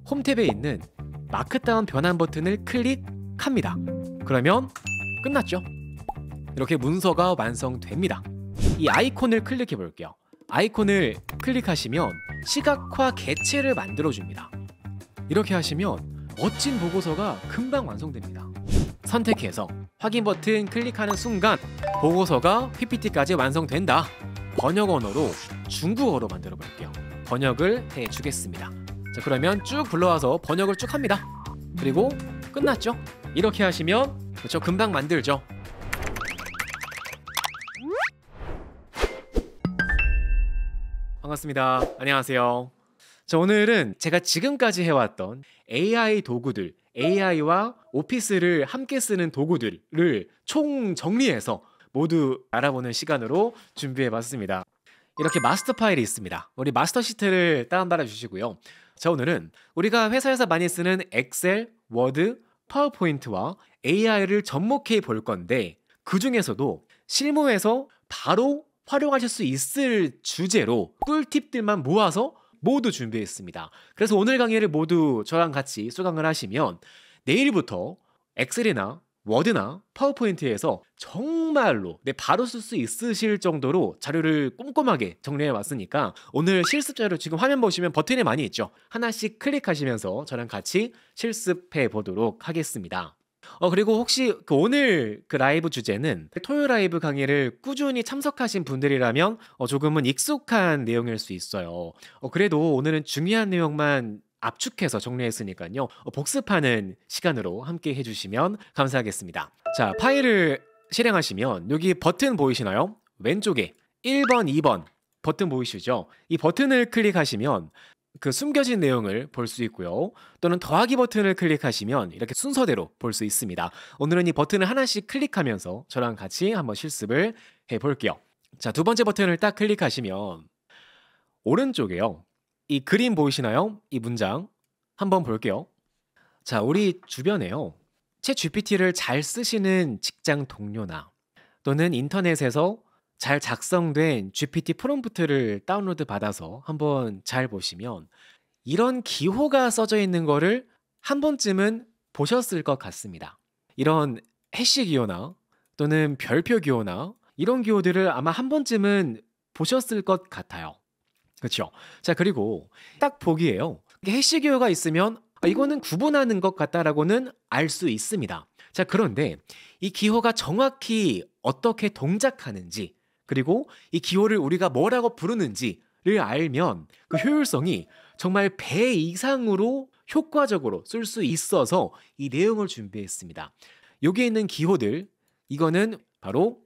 홈탭에 있는 마크다운 변환 버튼을 클릭합니다. 그러면 끝났죠. 이렇게 문서가 완성됩니다. 이 아이콘을 클릭해 볼게요. 아이콘을 클릭하시면 시각화 개체를 만들어줍니다. 이렇게 하시면 멋진 보고서가 금방 완성됩니다. 선택해서 확인 버튼 클릭하는 순간 보고서가 PPT까지 완성된다. 번역 언어로 중국어로 만들어 볼게요. 번역을 해주겠습니다. 자, 그러면 쭉 불러와서 번역을 쭉 합니다. 그리고 끝났죠? 이렇게 하시면 그렇죠, 금방 만들죠. 반갑습니다. 안녕하세요. 자, 오늘은 제가 지금까지 해왔던 AI 도구들, AI와 오피스를 함께 쓰는 도구들을 총 정리해서 모두 알아보는 시간으로 준비해봤습니다. 이렇게 마스터 파일이 있습니다. 우리 마스터 시트를 다운받아 주시고요. 자, 오늘은 우리가 회사에서 많이 쓰는 엑셀, 워드, 파워포인트와 AI를 접목해 볼 건데 그 중에서도 실무에서 바로 활용하실 수 있을 주제로 꿀팁들만 모아서 모두 준비했습니다. 그래서 오늘 강의를 모두 저랑 같이 수강을 하시면 내일부터 엑셀이나 워드나 파워포인트에서 정말로 바로 쓸 수 있으실 정도로 자료를 꼼꼼하게 정리해 왔으니까 오늘 실습 자료 지금 화면 보시면 버튼이 많이 있죠. 하나씩 클릭하시면서 저랑 같이 실습해 보도록 하겠습니다. 그리고 혹시 오늘 라이브 주제는 토요 라이브 강의를 꾸준히 참석하신 분들이라면 조금은 익숙한 내용일 수 있어요. 그래도 오늘은 중요한 내용만 압축해서 정리했으니까요. 복습하는 시간으로 함께 해주시면 감사하겠습니다. 자, 파일을 실행하시면 여기 버튼 보이시나요? 왼쪽에 1번, 2번 버튼 보이시죠? 이 버튼을 클릭하시면 그 숨겨진 내용을 볼 수 있고요. 또는 더하기 버튼을 클릭하시면 이렇게 순서대로 볼 수 있습니다. 오늘은 이 버튼을 하나씩 클릭하면서 저랑 같이 한번 실습을 해볼게요. 자, 두 번째 버튼을 딱 클릭하시면 오른쪽에요. 이 그림 보이시나요? 이 문장 한번 볼게요. 자, 우리 주변에요. 챗 GPT를 잘 쓰시는 직장 동료나 또는 인터넷에서 잘 작성된 GPT 프롬프트를 다운로드 받아서 한번 잘 보시면 이런 기호가 써져 있는 거를 한 번쯤은 보셨을 것 같습니다. 이런 해시 기호나 또는 별표 기호나 이런 기호들을 아마 한 번쯤은 보셨을 것 같아요. 그렇죠? 자, 그리고 딱 보기에요. 해시 기호가 있으면 이거는 구분하는 것 같다라고는 알 수 있습니다. 자, 그런데 이 기호가 정확히 어떻게 동작하는지 그리고 이 기호를 우리가 뭐라고 부르는지를 알면 그 효율성이 정말 배 이상으로 효과적으로 쓸 수 있어서 이 내용을 준비했습니다. 여기에 있는 기호들, 이거는 바로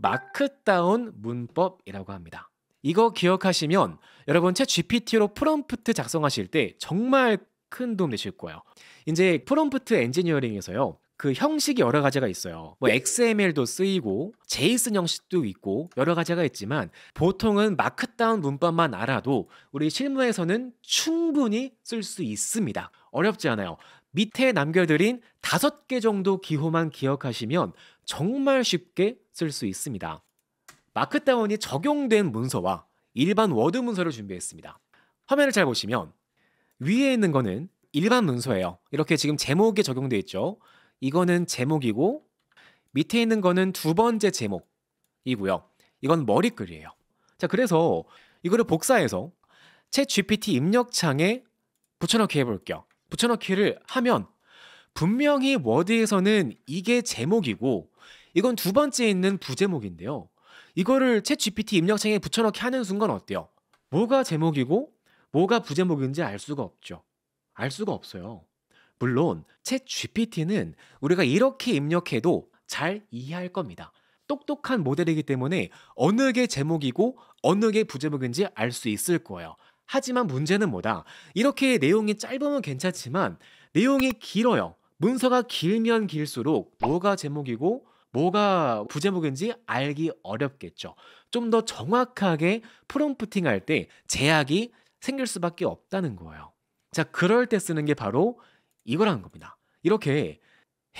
마크다운 문법이라고 합니다. 이거 기억하시면 여러분 챗 GPT로 프롬프트 작성하실 때 정말 큰 도움 되실 거예요. 이제 프롬프트 엔지니어링에서요. 그 형식이 여러 가지가 있어요. 뭐 XML도 쓰이고 JSON 형식도 있고 여러 가지가 있지만 보통은 마크다운 문법만 알아도 우리 실무에서는 충분히 쓸 수 있습니다. 어렵지 않아요. 밑에 남겨드린 5개 정도 기호만 기억하시면 정말 쉽게 쓸 수 있습니다. 마크다운이 적용된 문서와 일반 워드 문서를 준비했습니다. 화면을 잘 보시면 위에 있는 거는 일반 문서예요. 이렇게 지금 제목에 적용되어 있죠. 이거는 제목이고 밑에 있는 거는 두 번째 제목이고요. 이건 머리글이에요. 자, 그래서 이거를 복사해서 챗 GPT 입력창에 붙여넣기 해볼게요. 붙여넣기를 하면 분명히 워드에서는 이게 제목이고 이건 두 번째 있는 부제목인데요. 이거를 챗 GPT 입력창에 붙여넣기 하는 순간 어때요? 뭐가 제목이고 뭐가 부제목인지 알 수가 없죠. 알 수가 없어요. 물론 챗 GPT는 우리가 이렇게 입력해도 잘 이해할 겁니다. 똑똑한 모델이기 때문에 어느 게 제목이고 어느 게 부제목인지 알 수 있을 거예요. 하지만 문제는 뭐다? 이렇게 내용이 짧으면 괜찮지만 내용이 길어요. 문서가 길면 길수록 뭐가 제목이고 뭐가 부제목인지 알기 어렵겠죠. 좀 더 정확하게 프롬프팅 할 때 제약이 생길 수밖에 없다는 거예요. 자, 그럴 때 쓰는 게 바로 이거라는 겁니다. 이렇게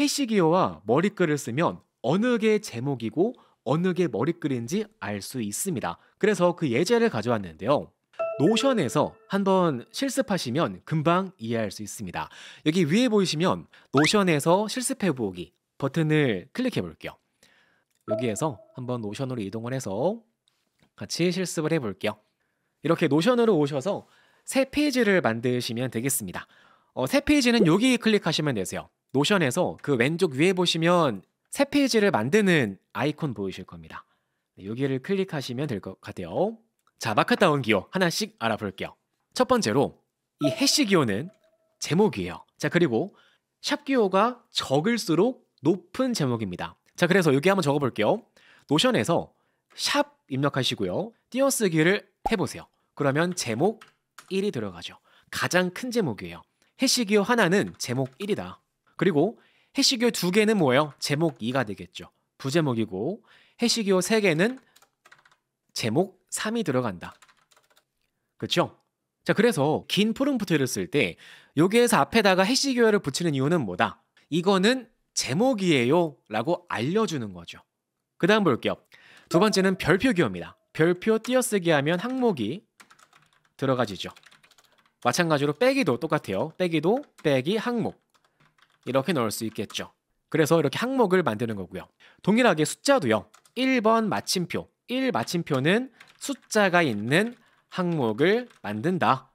해시 기호와 머리글을 쓰면 어느 게 제목이고 어느 게 머리글인지 알 수 있습니다. 그래서 그 예제를 가져왔는데요. 노션에서 한번 실습하시면 금방 이해할 수 있습니다. 여기 위에 보이시면 노션에서 실습해보기 버튼을 클릭해 볼게요. 여기에서 한번 노션으로 이동을 해서 같이 실습을 해볼게요. 이렇게 노션으로 오셔서 새 페이지를 만드시면 되겠습니다. 새 페이지는 여기 클릭하시면 되세요. 노션에서 그 왼쪽 위에 보시면 새 페이지를 만드는 아이콘 보이실 겁니다. 여기를 클릭하시면 될 것 같아요. 자, 마크다운 기호 하나씩 알아볼게요. 첫 번째로 이 해시 기호는 제목이에요. 자, 그리고 샵 기호가 적을수록 높은 제목입니다. 자, 그래서 여기 한번 적어볼게요. 노션에서 샵 입력하시고요. 띄어쓰기를 해보세요. 그러면 제목 1이 들어가죠. 가장 큰 제목이에요. 해시 기호 하나는 제목 1이다. 그리고 해시 기호 2개는 뭐예요? 제목 2가 되겠죠. 부제목이고 해시 기호 3개는 제목 3이 들어간다. 그렇죠? 자, 그래서 긴 프롬프트를 쓸 때 여기에서 앞에다가 해시 기호를 붙이는 이유는 뭐다? 이거는 제목이에요 라고 알려주는 거죠. 그 다음 볼게요. 두 번째는 별표 기호입니다. 별표 띄어쓰기 하면 항목이 들어가지죠. 마찬가지로 빼기도 똑같아요. 빼기도 빼기 항목 이렇게 넣을 수 있겠죠. 그래서 이렇게 항목을 만드는 거고요. 동일하게 숫자도요. 1번 마침표 1 마침표는 숫자가 있는 항목을 만든다.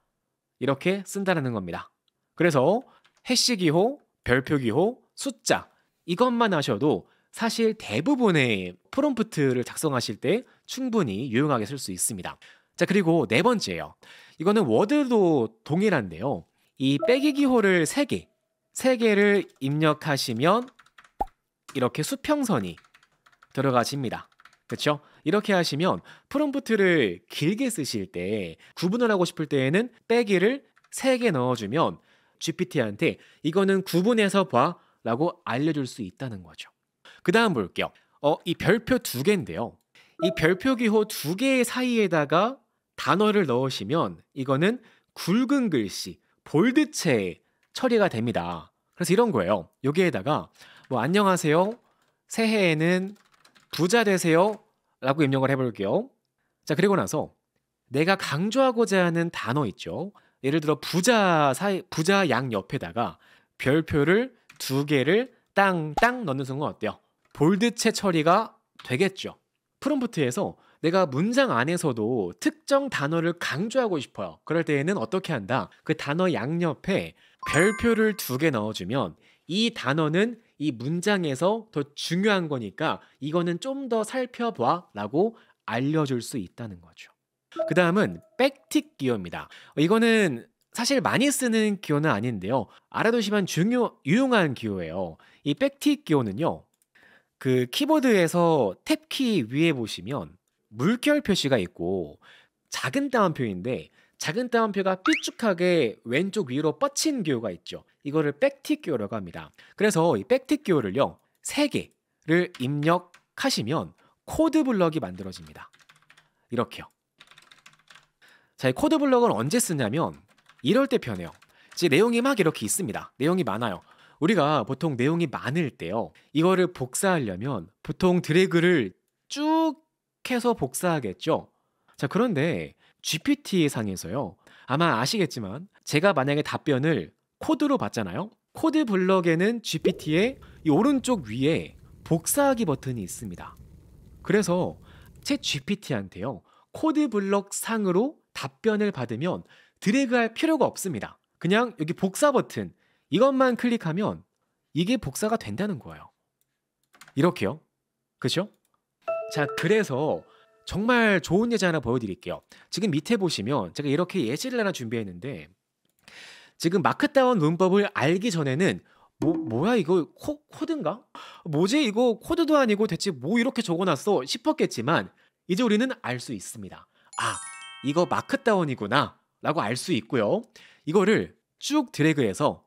이렇게 쓴다는 겁니다. 그래서 해시 기호, 별표 기호, 숫자 이것만 하셔도 사실 대부분의 프롬프트를 작성하실 때 충분히 유용하게 쓸 수 있습니다. 자, 그리고 네 번째예요. 이거는 워드도 동일한데요. 이 빼기 기호를 3개를 입력하시면 이렇게 수평선이 들어가집니다. 그렇죠? 이렇게 하시면 프롬프트를 길게 쓰실 때 구분을 하고 싶을 때에는 빼기를 3개 넣어주면 GPT한테 이거는 구분해서 봐 라고 알려줄 수 있다는 거죠. 그 다음 볼게요. 이 별표 2개인데요. 이 별표 기호 2개 사이에다가 단어를 넣으시면 이거는 굵은 글씨, 볼드체 처리가 됩니다. 그래서 이런 거예요. 여기에다가 뭐 안녕하세요. 새해에는 부자 되세요. 라고 입력을 해볼게요. 자, 그리고 나서 내가 강조하고자 하는 단어 있죠. 예를 들어 부자 양 옆에다가 별표를 2개를 땅땅 넣는 순간 어때요? 볼드체 처리가 되겠죠. 프롬프트에서 내가 문장 안에서도 특정 단어를 강조하고 싶어요. 그럴 때에는 어떻게 한다? 그 단어 양옆에 별표를 2개 넣어주면 이 단어는 이 문장에서 더 중요한 거니까 이거는 좀 더 살펴봐 라고 알려줄 수 있다는 거죠. 그 다음은 백틱 기호입니다. 이거는 사실 많이 쓰는 기호는 아닌데요. 알아두시면 유용한 기호예요. 이 백틱 기호는요. 그 키보드에서 탭키 위에 보시면 물결 표시가 있고 작은 따옴표인데 작은 따옴표가 삐쭉하게 왼쪽 위로 뻗친 기호가 있죠. 이거를 백틱 기호라고 합니다. 그래서 이 백틱 기호를요. 3개를 입력하시면 코드 블럭이 만들어집니다. 이렇게요. 자, 이 코드 블럭은 언제 쓰냐면 이럴 때 편해요. 이제 내용이 막 이렇게 있습니다. 내용이 많아요. 우리가 보통 내용이 많을 때요. 이거를 복사하려면 보통 드래그를 쭉 해서 복사하겠죠. 자, 그런데 GPT 상에서요. 아마 아시겠지만 제가 만약에 답변을 코드로 받잖아요. 코드 블럭에는 GPT의 이 오른쪽 위에 복사하기 버튼이 있습니다. 그래서 챗 GPT한테요. 코드 블럭 상으로 답변을 받으면 드래그할 필요가 없습니다. 그냥 여기 복사 버튼 이것만 클릭하면 이게 복사가 된다는 거예요. 이렇게요. 그렇죠? 자, 그래서 정말 좋은 예제 하나 보여드릴게요. 지금 밑에 보시면 제가 이렇게 예시를 하나 준비했는데 지금 마크다운 문법을 알기 전에는 뭐야 이거 코드인가? 뭐지 이거 코드도 아니고 대체 뭐 이렇게 적어놨어 싶었겠지만 이제 우리는 알 수 있습니다. 아, 이거 마크다운이구나 라고 알 수 있고요. 이거를 쭉 드래그해서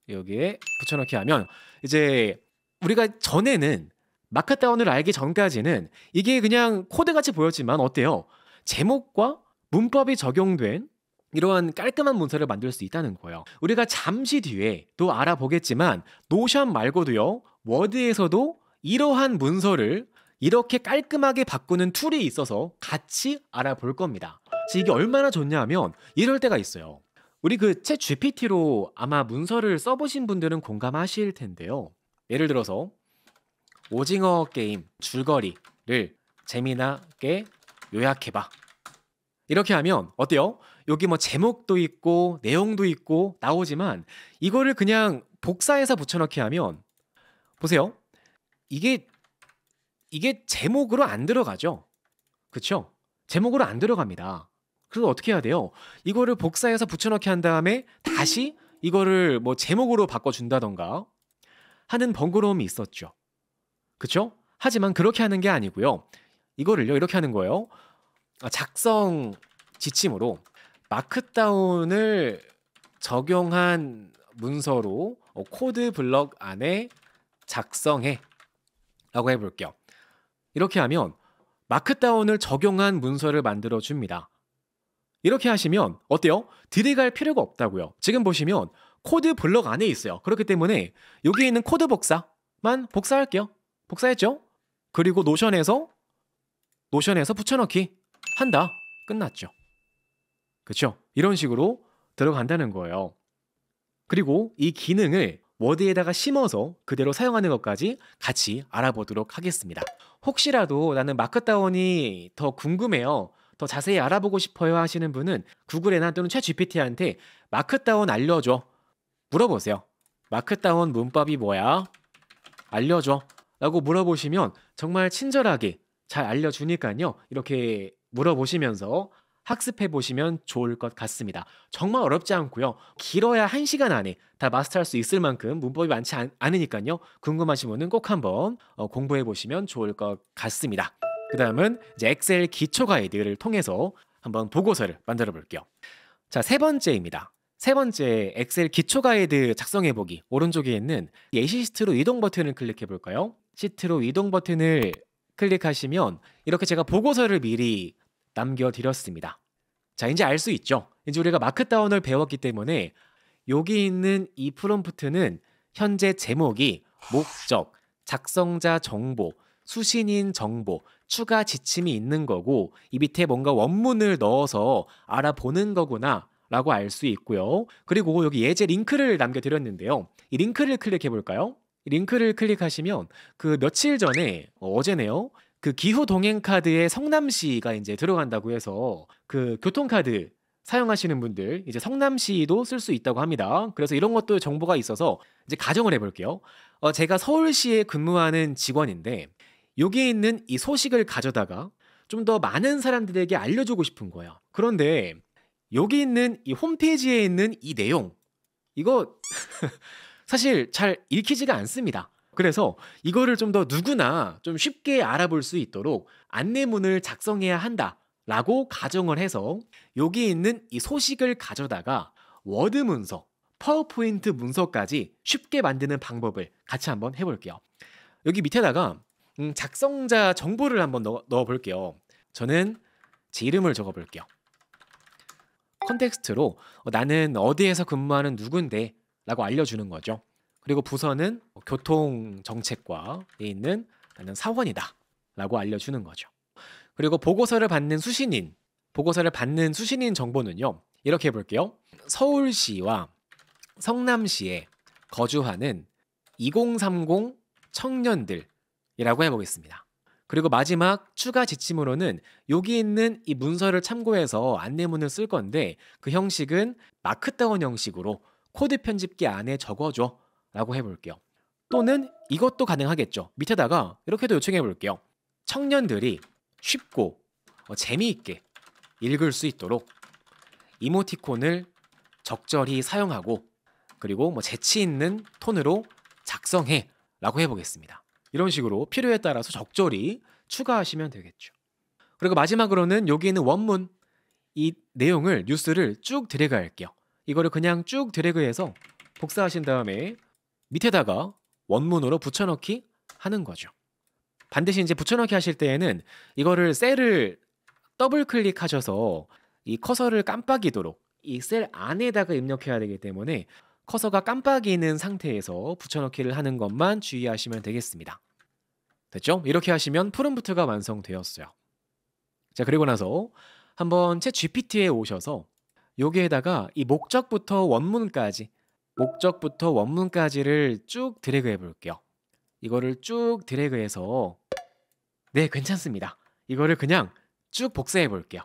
여기에 붙여넣기 하면 이제 우리가 전에는 마크다운을 알기 전까지는 이게 그냥 코드같이 보였지만 어때요? 제목과 문법이 적용된 이러한 깔끔한 문서를 만들 수 있다는 거예요. 우리가 잠시 뒤에 또 알아보겠지만 노션 말고도요. 워드에서도 이러한 문서를 이렇게 깔끔하게 바꾸는 툴이 있어서 같이 알아볼 겁니다. 이게 얼마나 좋냐면 이럴 때가 있어요. 우리 그 챗 GPT로 아마 문서를 써보신 분들은 공감하실 텐데요. 예를 들어서 오징어 게임 줄거리를 재미나게 요약해봐. 이렇게 하면 어때요? 여기 뭐 제목도 있고 내용도 있고 나오지만 이거를 그냥 복사해서 붙여넣기 하면 보세요. 이게 제목으로 안 들어가죠. 그쵸? 제목으로 안 들어갑니다. 그래서 어떻게 해야 돼요? 이거를 복사해서 붙여넣기 한 다음에 다시 이거를 뭐 제목으로 바꿔준다던가 하는 번거로움이 있었죠. 그쵸? 하지만 그렇게 하는 게 아니고요. 이거를요 이렇게 하는 거예요. 작성 지침으로 마크다운을 적용한 문서로 코드 블럭 안에 작성해 라고 해볼게요. 이렇게 하면 마크다운을 적용한 문서를 만들어 줍니다. 이렇게 하시면 어때요? 들어갈 필요가 없다고요. 지금 보시면 코드 블럭 안에 있어요. 그렇기 때문에 여기 있는 코드 복사만 복사할게요. 복사했죠? 그리고 노션에서 붙여넣기 한다. 끝났죠. 그렇죠? 이런 식으로 들어간다는 거예요. 그리고 이 기능을 워드에다가 심어서 그대로 사용하는 것까지 같이 알아보도록 하겠습니다. 혹시라도 나는 마크다운이 더 궁금해요, 더 자세히 알아보고 싶어요 하시는 분은 구글에나 또는 챗 GPT한테 마크다운 알려줘 물어보세요. 마크다운 문법이 뭐야? 알려줘 라고 물어보시면 정말 친절하게 잘 알려주니까요. 이렇게 물어보시면서 학습해 보시면 좋을 것 같습니다. 정말 어렵지 않고요. 길어야 1시간 안에 다 마스터할 수 있을 만큼 문법이 많지 않으니까요. 궁금하신 분은 꼭 한번 공부해 보시면 좋을 것 같습니다. 그 다음은 이제 엑셀 기초 가이드를 통해서 한번 보고서를 만들어 볼게요. 자, 세 번째입니다. 세 번째 엑셀 기초 가이드 작성해 보기. 오른쪽에 있는 예시 시트로 이동 버튼을 클릭해 볼까요? 시트로 이동 버튼을 클릭하시면 이렇게 제가 보고서를 미리 남겨드렸습니다. 자, 이제 알 수 있죠? 이제 우리가 마크다운을 배웠기 때문에 여기 있는 이 프롬프트는 현재 제목이 목적, 작성자 정보, 수신인 정보, 추가 지침이 있는 거고 이 밑에 뭔가 원문을 넣어서 알아보는 거구나 라고 알 수 있고요. 그리고 여기 예제 링크를 남겨드렸는데요. 이 링크를 클릭해 볼까요? 이 링크를 클릭하시면 그 며칠 전에 어제네요. 그 기후 동행 카드에 성남시가 이제 들어간다고 해서 그 교통카드 사용하시는 분들 이제 성남시도 쓸 수 있다고 합니다. 그래서 이런 것도 정보가 있어서 이제 가정을 해볼게요. 제가 서울시에 근무하는 직원인데 여기에 있는 이 소식을 가져다가 좀 더 많은 사람들에게 알려주고 싶은 거예요. 그런데 여기 있는 이 홈페이지에 있는 이 내용 이거 사실 잘 읽히지가 않습니다. 그래서 이거를 좀 더 누구나 좀 쉽게 알아볼 수 있도록 안내문을 작성해야 한다라고 가정을 해서 여기 있는 이 소식을 가져다가 워드 문서, 파워포인트 문서까지 쉽게 만드는 방법을 같이 한번 해볼게요. 여기 밑에다가 작성자 정보를 한번 넣어볼게요. 저는 제 이름을 적어볼게요. 컨텍스트로 나는 어디에서 근무하는 누군데 라고 알려주는 거죠. 그리고 부서는 교통정책과에 있는 나는 사원이다 라고 알려주는 거죠. 그리고 보고서를 받는 수신인 정보는요. 이렇게 해볼게요. 서울시와 성남시에 거주하는 2030 청년들이라고 해보겠습니다. 그리고 마지막 추가 지침으로는 여기 있는 이 문서를 참고해서 안내문을 쓸 건데 그 형식은 마크다운 형식으로 코드 편집기 안에 적어줘 라고 해볼게요. 또는 이것도 가능하겠죠. 밑에다가 이렇게도 요청해 볼게요. 청년들이 쉽고 재미있게 읽을 수 있도록 이모티콘을 적절히 사용하고 그리고 뭐 재치 있는 톤으로 작성해 라고 해보겠습니다. 이런 식으로 필요에 따라서 적절히 추가하시면 되겠죠. 그리고 마지막으로는 여기 있는 원문 이 내용을 뉴스를 쭉 드래그 할게요. 이거를 그냥 쭉 드래그해서 복사하신 다음에 밑에다가 원문으로 붙여넣기 하는 거죠. 반드시 이제 붙여넣기 하실 때에는 이거를 셀을 더블 클릭하셔서 이 커서를 깜빡이도록 이 셀 안에다가 입력해야 되기 때문에 커서가 깜빡이는 상태에서 붙여넣기를 하는 것만 주의하시면 되겠습니다. 됐죠? 이렇게 하시면 프롬프트가 완성되었어요. 자, 그리고 나서 한번 챗 GPT에 오셔서 여기에다가 이 목적부터 원문까지를 쭉 드래그해 볼게요. 이거를 쭉 드래그해서 네, 괜찮습니다. 이거를 그냥 쭉 복사해 볼게요.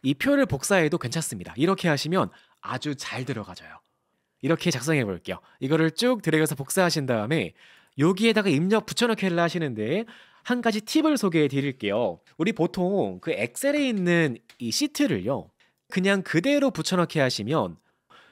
이 표를 복사해도 괜찮습니다. 이렇게 하시면 아주 잘 들어가져요. 이렇게 작성해 볼게요. 이거를 쭉 드래그해서 복사하신 다음에 여기에다가 입력 붙여넣기를 하시는데 한 가지 팁을 소개해 드릴게요. 우리 보통 그 엑셀에 있는 이 시트를요, 그냥 그대로 붙여넣기 하시면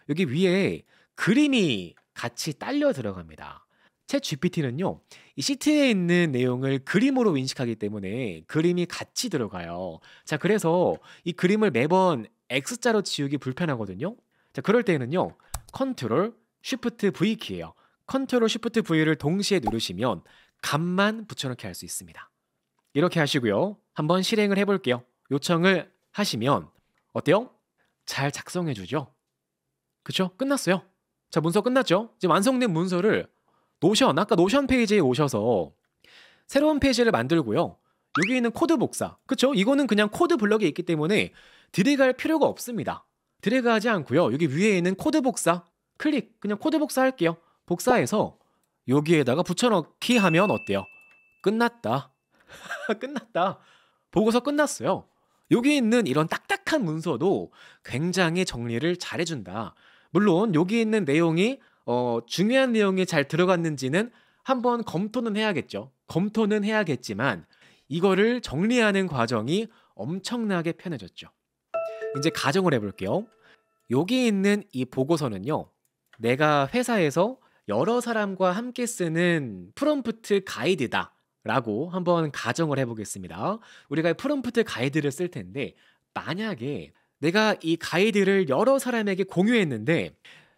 여기 위에 그림이 같이 딸려 들어갑니다. 챗 GPT는요, 이 시트에 있는 내용을 그림으로 인식하기 때문에 그림이 같이 들어가요. 자, 그래서 이 그림을 매번 X자로 지우기 불편하거든요. 자, 그럴 때에는요, 컨트롤 쉬프트 V 키예요. 컨트롤 쉬프트 V를 동시에 누르시면 값만 붙여넣기 할 수 있습니다. 이렇게 하시고요. 한번 실행을 해볼게요. 요청을 하시면 어때요? 잘 작성해 주죠? 그쵸? 끝났어요. 자, 문서 끝났죠? 이제 완성된 문서를 아까 노션 페이지에 오셔서 새로운 페이지를 만들고요. 여기 있는 코드 복사, 그쵸? 이거는 그냥 코드 블럭에 있기 때문에 드래그할 필요가 없습니다. 드래그하지 않고요. 여기 위에 있는 코드 복사 그냥 코드 복사할게요. 복사해서 여기에다가 붙여넣기 하면 어때요? 끝났다. 끝났다. 보고서 끝났어요. 여기 있는 이런 딱딱한 문서도 굉장히 정리를 잘해준다. 물론 여기 있는 내용이 중요한 내용이 잘 들어갔는지는 한번 검토는 해야겠죠. 검토는 해야겠지만 이거를 정리하는 과정이 엄청나게 편해졌죠. 이제 가정을 해볼게요. 여기 있는 이 보고서는요, 내가 회사에서 여러 사람과 함께 쓰는 프롬프트 가이드다 라고 한번 가정을 해보겠습니다. 우리가 프롬프트 가이드를 쓸 텐데 만약에 내가 이 가이드를 여러 사람에게 공유했는데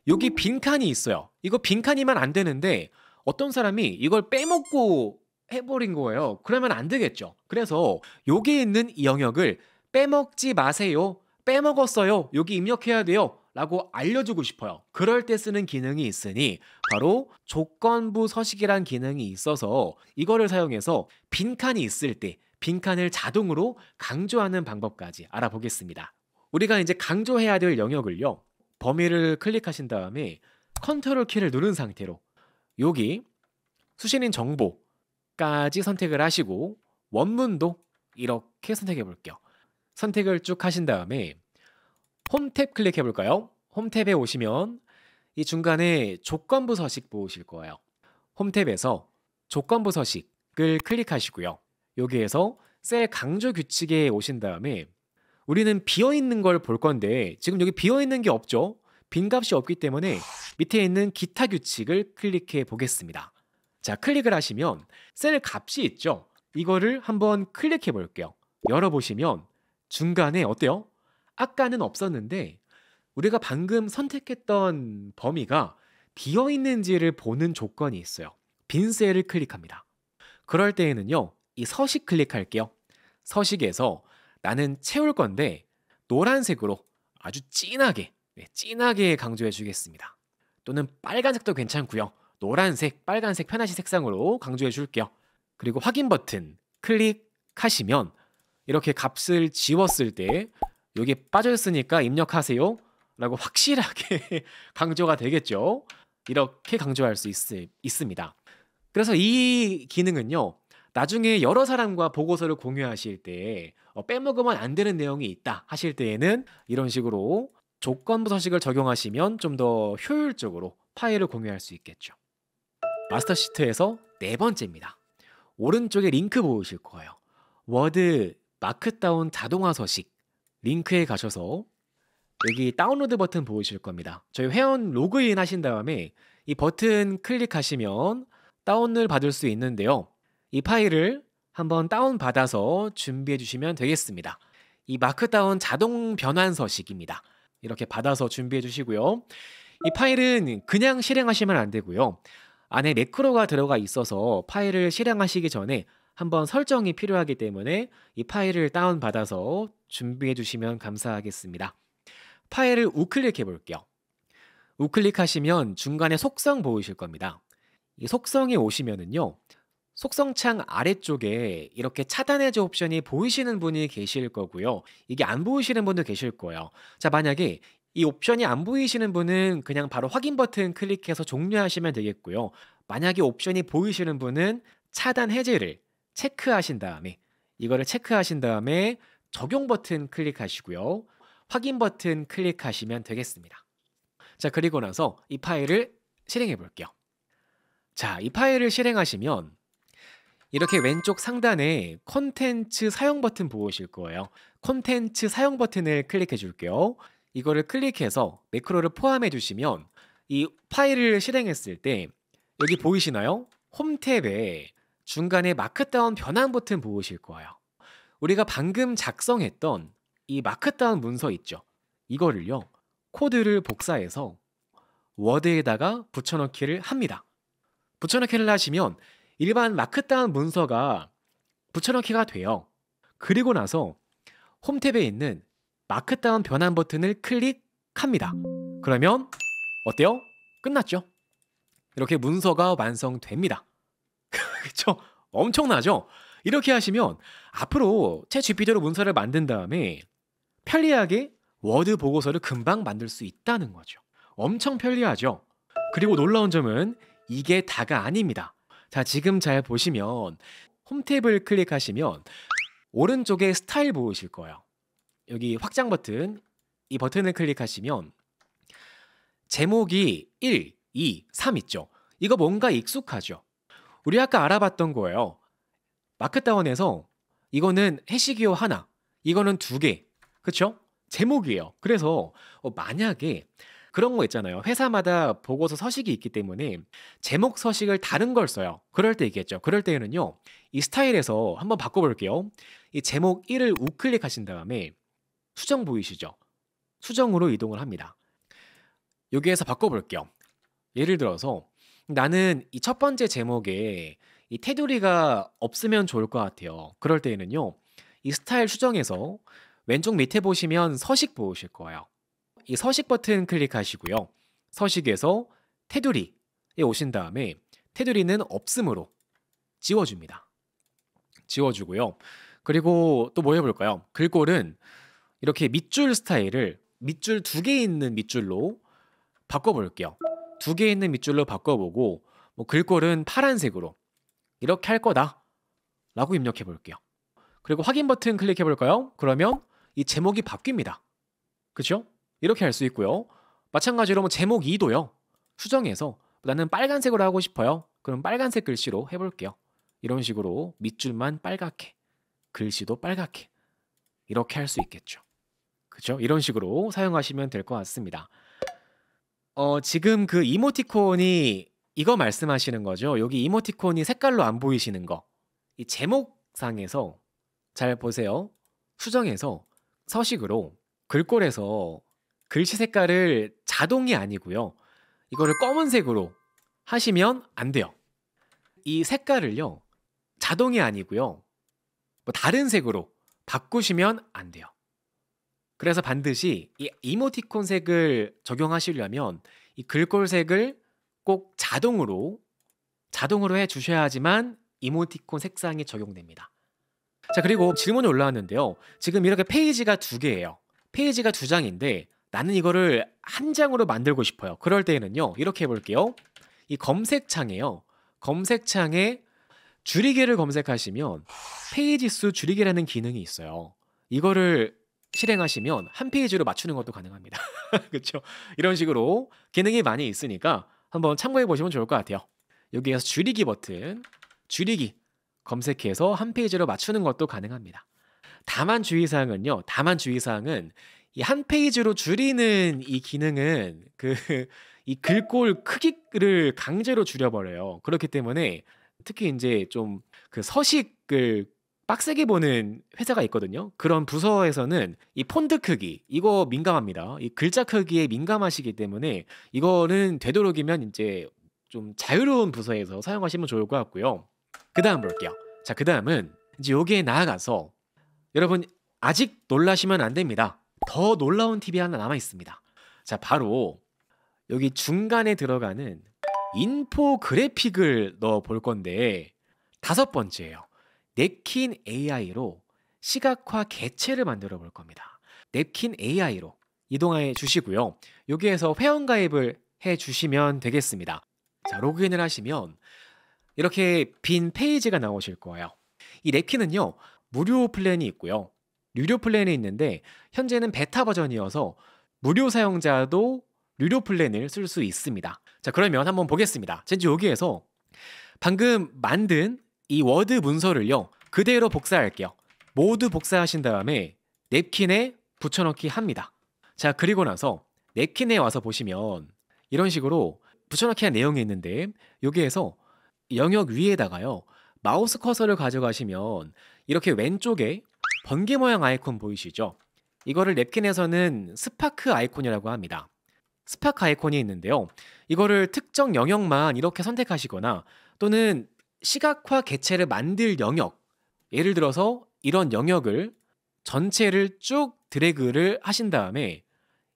여기 빈칸이 있어요. 이거 빈칸이면 안 되는데 어떤 사람이 이걸 빼먹고 해버린 거예요. 그러면 안 되겠죠. 그래서 여기 있는 이 영역을 빼먹지 마세요. 빼먹었어요. 여기 입력해야 돼요. 라고 알려주고 싶어요. 그럴 때 쓰는 기능이 있으니 바로 조건부 서식이란 기능이 있어서 이거를 사용해서 빈칸이 있을 때 빈칸을 자동으로 강조하는 방법까지 알아보겠습니다. 우리가 이제 강조해야 될 영역을요, 범위를 클릭하신 다음에 컨트롤 키를 누른 상태로 여기 수신인 정보까지 선택을 하시고 원문도 이렇게 선택해 볼게요. 선택을 쭉 하신 다음에 홈 탭 클릭해 볼까요? 홈 탭에 오시면 이 중간에 조건부 서식 보이실 거예요. 홈 탭에서 조건부 서식을 클릭하시고요. 여기에서 셀 강조 규칙에 오신 다음에 우리는 비어있는 걸 볼 건데 지금 여기 비어있는 게 없죠? 빈 값이 없기 때문에 밑에 있는 기타 규칙을 클릭해 보겠습니다. 자, 클릭을 하시면 셀 값이 있죠? 이거를 한번 클릭해 볼게요. 열어보시면 중간에 어때요? 아까는 없었는데 우리가 방금 선택했던 범위가 비어있는지를 보는 조건이 있어요. 빈 셀을 클릭합니다. 그럴 때에는요, 이 서식 클릭할게요. 서식에서 나는 채울 건데 노란색으로 아주 진하게 강조해 주겠습니다. 또는 빨간색도 괜찮고요. 노란색, 빨간색 편하신 색상으로 강조해 줄게요. 그리고 확인 버튼 클릭하시면 이렇게 값을 지웠을 때 여기 빠져있으니까 입력하세요 라고 확실하게 강조가 되겠죠. 이렇게 강조할 수 있습니다. 그래서 이 기능은요, 나중에 여러 사람과 보고서를 공유하실 때 빼먹으면 안 되는 내용이 있다 하실 때에는 이런 식으로 조건부 서식을 적용하시면 좀 더 효율적으로 파일을 공유할 수 있겠죠. 마스터 시트에서 네 번째입니다. 오른쪽에 링크 보이실 거예요. 워드 마크다운 자동화 서식 링크에 가셔서 여기 다운로드 버튼 보이실 겁니다. 저희 회원 로그인 하신 다음에 이 버튼 클릭하시면 다운을 받을 수 있는데요. 이 파일을 한번 다운받아서 준비해 주시면 되겠습니다. 이 마크다운 자동 변환 서식입니다. 이렇게 받아서 준비해 주시고요. 이 파일은 그냥 실행하시면 안 되고요. 안에 매크로가 들어가 있어서 파일을 실행하시기 전에 한번 설정이 필요하기 때문에 이 파일을 다운받아서 준비해 주시면 감사하겠습니다. 파일을 우클릭해 볼게요. 우클릭하시면 중간에 속성 보이실 겁니다. 이 속성에 오시면은요, 속성창 아래쪽에 이렇게 차단 해제 옵션이 보이시는 분이 계실 거고요. 이게 안 보이시는 분도 계실 거예요. 자, 만약에 이 옵션이 안 보이시는 분은 그냥 바로 확인 버튼 클릭해서 종료하시면 되겠고요. 만약에 옵션이 보이시는 분은 차단 해제를 체크하신 다음에 이거를 체크하신 다음에 적용 버튼 클릭하시고요. 확인 버튼 클릭하시면 되겠습니다. 자, 그리고 나서 이 파일을 실행해 볼게요. 자, 이 파일을 실행하시면 이렇게 왼쪽 상단에 콘텐츠 사용 버튼 보이실 거예요. 콘텐츠 사용 버튼을 클릭해 줄게요. 이거를 클릭해서 매크로를 포함해 주시면 이 파일을 실행했을 때 여기 보이시나요? 홈 탭에 중간에 마크다운 변환 버튼 보이실 거예요. 우리가 방금 작성했던 이 마크다운 문서 있죠? 이거를요, 코드를 복사해서 워드에다가 붙여넣기를 합니다. 붙여넣기를 하시면 일반 마크다운 문서가 붙여넣기가 돼요. 그리고 나서 홈 탭에 있는 마크다운 변환 버튼을 클릭합니다. 그러면 어때요? 끝났죠? 이렇게 문서가 완성됩니다. 그쵸? 엄청나죠? 이렇게 하시면 앞으로 챗GPT로 문서를 만든 다음에 편리하게 워드 보고서를 금방 만들 수 있다는 거죠. 엄청 편리하죠? 그리고 놀라운 점은 이게 다가 아닙니다. 자, 지금 잘 보시면 홈 탭을 클릭하시면 오른쪽에 스타일 보이실 거예요. 여기 확장 버튼, 이 버튼을 클릭하시면 제목이 1, 2, 3 있죠? 이거 뭔가 익숙하죠? 우리 아까 알아봤던 거예요. 마크다운에서 이거는 해시기호 하나, 이거는 두 개, 그쵸? 제목이에요. 그래서 만약에 그런 거 있잖아요. 회사마다 보고서 서식이 있기 때문에 제목 서식을 다른 걸 써요. 그럴 때 있겠죠. 그럴 때는요, 이 스타일에서 한번 바꿔볼게요. 이 제목 1을 우클릭하신 다음에 수정 보이시죠? 수정으로 이동을 합니다. 여기에서 바꿔볼게요. 예를 들어서 나는 이 첫 번째 제목에 이 테두리가 없으면 좋을 것 같아요. 그럴 때에는요, 이 스타일 수정에서 왼쪽 밑에 보시면 서식 보이실 거예요. 이 서식 버튼 클릭하시고요. 서식에서 테두리에 오신 다음에 테두리는 없음으로 지워줍니다. 지워주고요. 그리고 또 뭐 해볼까요? 글꼴은 이렇게 밑줄 스타일을 밑줄 두 개 있는 밑줄로 바꿔볼게요. 두 개 있는 밑줄로 바꿔보고 뭐 글꼴은 파란색으로 이렇게 할 거다 라고 입력해 볼게요. 그리고 확인 버튼 클릭해 볼까요? 그러면 이 제목이 바뀝니다. 그렇죠? 이렇게 할 수 있고요. 마찬가지로 뭐 제목 2도요. 수정해서 나는 빨간색으로 하고 싶어요. 그럼 빨간색 글씨로 해볼게요. 이런 식으로 밑줄만 빨갛게, 글씨도 빨갛게 이렇게 할 수 있겠죠. 그렇죠? 이런 식으로 사용하시면 될 것 같습니다. 지금 그 이모티콘이 이거 말씀하시는 거죠? 여기 이모티콘이 색깔로 안 보이시는 거. 이 제목상에서 잘 보세요. 수정해서 서식으로 글꼴에서 글씨 색깔을 자동이 아니고요. 이거를 검은색으로 하시면 안 돼요. 이 색깔을요, 자동이 아니고요, 뭐 다른 색으로 바꾸시면 안 돼요. 그래서 반드시 이 이모티콘 색을 적용하시려면 이 글꼴 색을 꼭 자동으로 해 주셔야지만 이모티콘 색상이 적용됩니다. 자, 그리고 질문이 올라왔는데요. 지금 이렇게 페이지가 두 개예요. 페이지가 두 장인데 나는 이거를 한 장으로 만들고 싶어요. 그럴 때에는요, 이렇게 해볼게요. 이 검색창에요. 검색창에 줄이기를 검색하시면 페이지 수 줄이기라는 기능이 있어요. 이거를 실행하시면 한 페이지로 맞추는 것도 가능합니다. 그렇죠? 이런 식으로 기능이 많이 있으니까 한번 참고해 보시면 좋을 것 같아요. 여기에서 줄이기 버튼, 줄이기 검색해서 한 페이지로 맞추는 것도 가능합니다. 다만 주의사항은요. 다만 주의사항은 이 한 페이지로 줄이는 이 기능은 이 글꼴 크기를 강제로 줄여버려요. 그렇기 때문에 특히 이제 좀 그 서식을 빡세게 보는 회사가 있거든요. 그런 부서에서는 이 폰트 크기 이거 민감합니다. 이 글자 크기에 민감하시기 때문에 이거는 되도록이면 이제 좀 자유로운 부서에서 사용하시면 좋을 것 같고요. 그다음 볼게요. 자, 그다음은 이제 여기에 나아가서 여러분 아직 놀라시면 안 됩니다. 더 놀라운 팁이 하나 남아 있습니다. 자, 바로 여기 중간에 들어가는 인포그래픽을 넣어 볼 건데 다섯 번째예요. 냅킨 AI로 시각화 개체를 만들어 볼 겁니다. 냅킨 AI로 이동해 주시고요. 여기에서 회원가입을 해 주시면 되겠습니다. 자, 로그인을 하시면 이렇게 빈 페이지가 나오실 거예요. 이 냅킨은요, 무료 플랜이 있고요. 유료 플랜이 있는데 현재는 베타 버전이어서 무료 사용자도 유료 플랜을 쓸 수 있습니다. 자, 그러면 한번 보겠습니다. 제 여기에서 방금 만든 이 워드 문서를요, 그대로 복사할게요. 모두 복사하신 다음에 냅킨에 붙여넣기 합니다. 자, 그리고 나서 냅킨에 와서 보시면 이런 식으로 붙여넣기 한 내용이 있는데 여기에서 영역 위에다가요, 마우스 커서를 가져가시면 이렇게 왼쪽에 번개 모양 아이콘 보이시죠? 이거를 냅킨에서는 스파크 아이콘이라고 합니다. 스파크 아이콘이 있는데요. 이거를 특정 영역만 이렇게 선택하시거나 또는 시각화 개체를 만들 영역, 예를 들어서 이런 영역을 전체를 쭉 드래그를 하신 다음에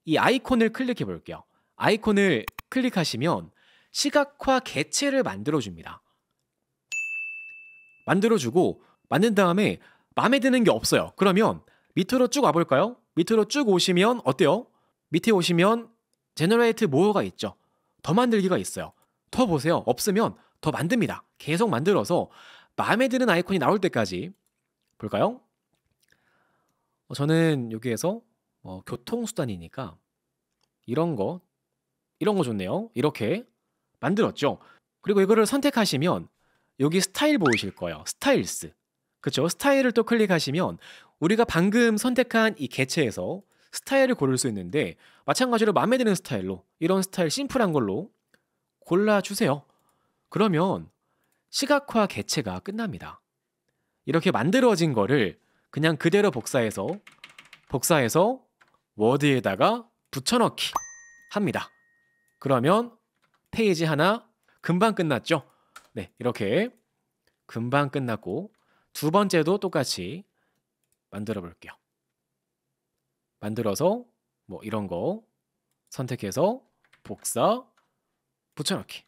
이 아이콘을 클릭해 볼게요. 아이콘을 클릭하시면 시각화 개체를 만들어줍니다. 만들어주고 만든 다음에 마음에 드는 게 없어요. 그러면 밑으로 쭉 와볼까요? 밑으로 쭉 오시면 어때요? 밑에 오시면 제너레이트 모어가 있죠. 더 만들기가 있어요. 더 보세요. 없으면 더 만듭니다. 계속 만들어서 마음에 드는 아이콘이 나올 때까지 볼까요? 저는 여기에서 교통수단이니까 이런 거 좋네요. 이렇게 만들었죠. 그리고 이거를 선택하시면 여기 스타일 보이실 거예요. 스타일스. 그렇죠? 스타일을 또 클릭하시면 우리가 방금 선택한 이 개체에서 스타일을 고를 수 있는데 마찬가지로 마음에 드는 스타일로 이런 스타일 심플한 걸로 골라주세요. 그러면 시각화 개체가 끝납니다. 이렇게 만들어진 거를 그냥 그대로 복사해서 워드에다가 붙여넣기 합니다. 그러면 페이지 하나 금방 끝났죠? 네, 이렇게 금방 끝났고 두 번째도 똑같이 만들어 볼게요. 만들어서 이런 거 선택해서 복사, 붙여넣기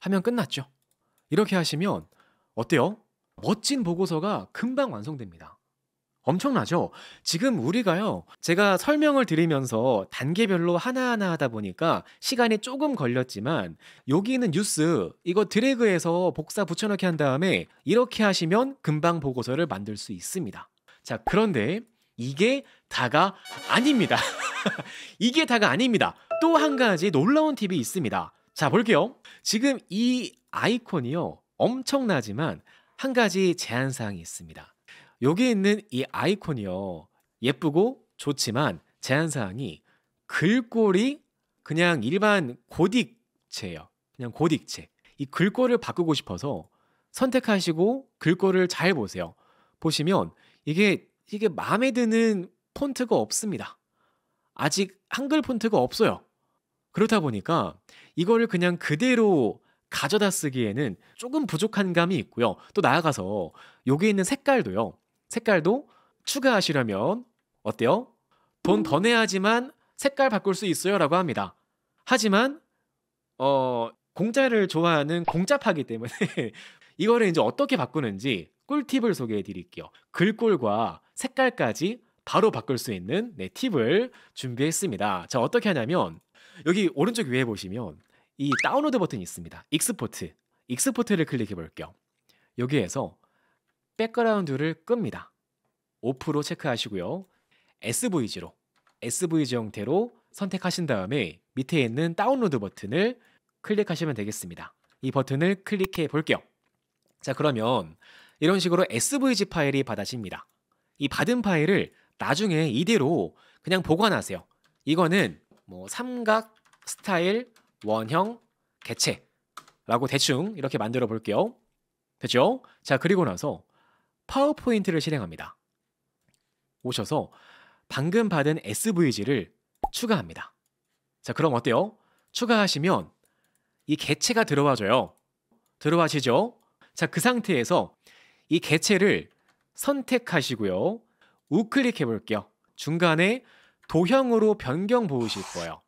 하면 끝났죠. 이렇게 하시면 어때요? 멋진 보고서가 금방 완성됩니다. 엄청나죠? 지금 우리가요, 제가 설명을 드리면서 단계별로 하나하나 하다 보니까 시간이 조금 걸렸지만 여기 있는 뉴스 이거 드래그해서 복사 붙여넣기 한 다음에 이렇게 하시면 금방 보고서를 만들 수 있습니다. 자, 그런데 이게 다가 아닙니다. 이게 다가 아닙니다. 또 한 가지 놀라운 팁이 있습니다. 자, 볼게요. 지금 이 아이콘이요, 엄청나지만 한 가지 제한사항이 있습니다. 여기 있는 이 아이콘이요, 예쁘고 좋지만 제한사항이 글꼴이 그냥 일반 고딕체예요. 그냥 고딕체. 이 글꼴을 바꾸고 싶어서 선택하시고 글꼴을 잘 보세요. 보시면 이게 마음에 드는 폰트가 없습니다. 아직 한글 폰트가 없어요. 그렇다 보니까 이거를 그냥 그대로 가져다 쓰기에는 조금 부족한 감이 있고요. 또 나아가서 여기 있는 색깔도요. 색깔도 추가하시려면 어때요? 돈 더 내야지만 색깔 바꿀 수 있어요 라고 합니다. 하지만 공짜를 좋아하는 공짜파기 때문에 이거를 이제 어떻게 바꾸는지 꿀팁을 소개해 드릴게요. 글꼴과 색깔까지 바로 바꿀 수 있는 팁을 준비했습니다. 자, 어떻게 하냐면 여기 오른쪽 위에 보시면 이 다운로드 버튼이 있습니다. 익스포트를 클릭해 볼게요. 여기에서 백그라운드를 끕니다. 오프로 체크하시고요. SVG 형태로 선택하신 다음에 밑에 있는 다운로드 버튼을 클릭하시면 되겠습니다. 이 버튼을 클릭해 볼게요. 자, 그러면 이런 식으로 SVG 파일이 받아집니다. 이 받은 파일을 나중에 이대로 그냥 보관하세요. 이거는 삼각 스타일 원형 개체라고 대충 이렇게 만들어 볼게요. 됐죠? 자, 그리고 나서 파워포인트를 실행합니다. 오셔서 방금 받은 SVG를 추가합니다. 자, 그럼 어때요? 추가하시면 이 개체가 들어와줘요. 들어와지죠? 자, 그 상태에서 이 개체를 선택하시고요. 우클릭해 볼게요. 중간에 도형으로 변경 보이실 거예요.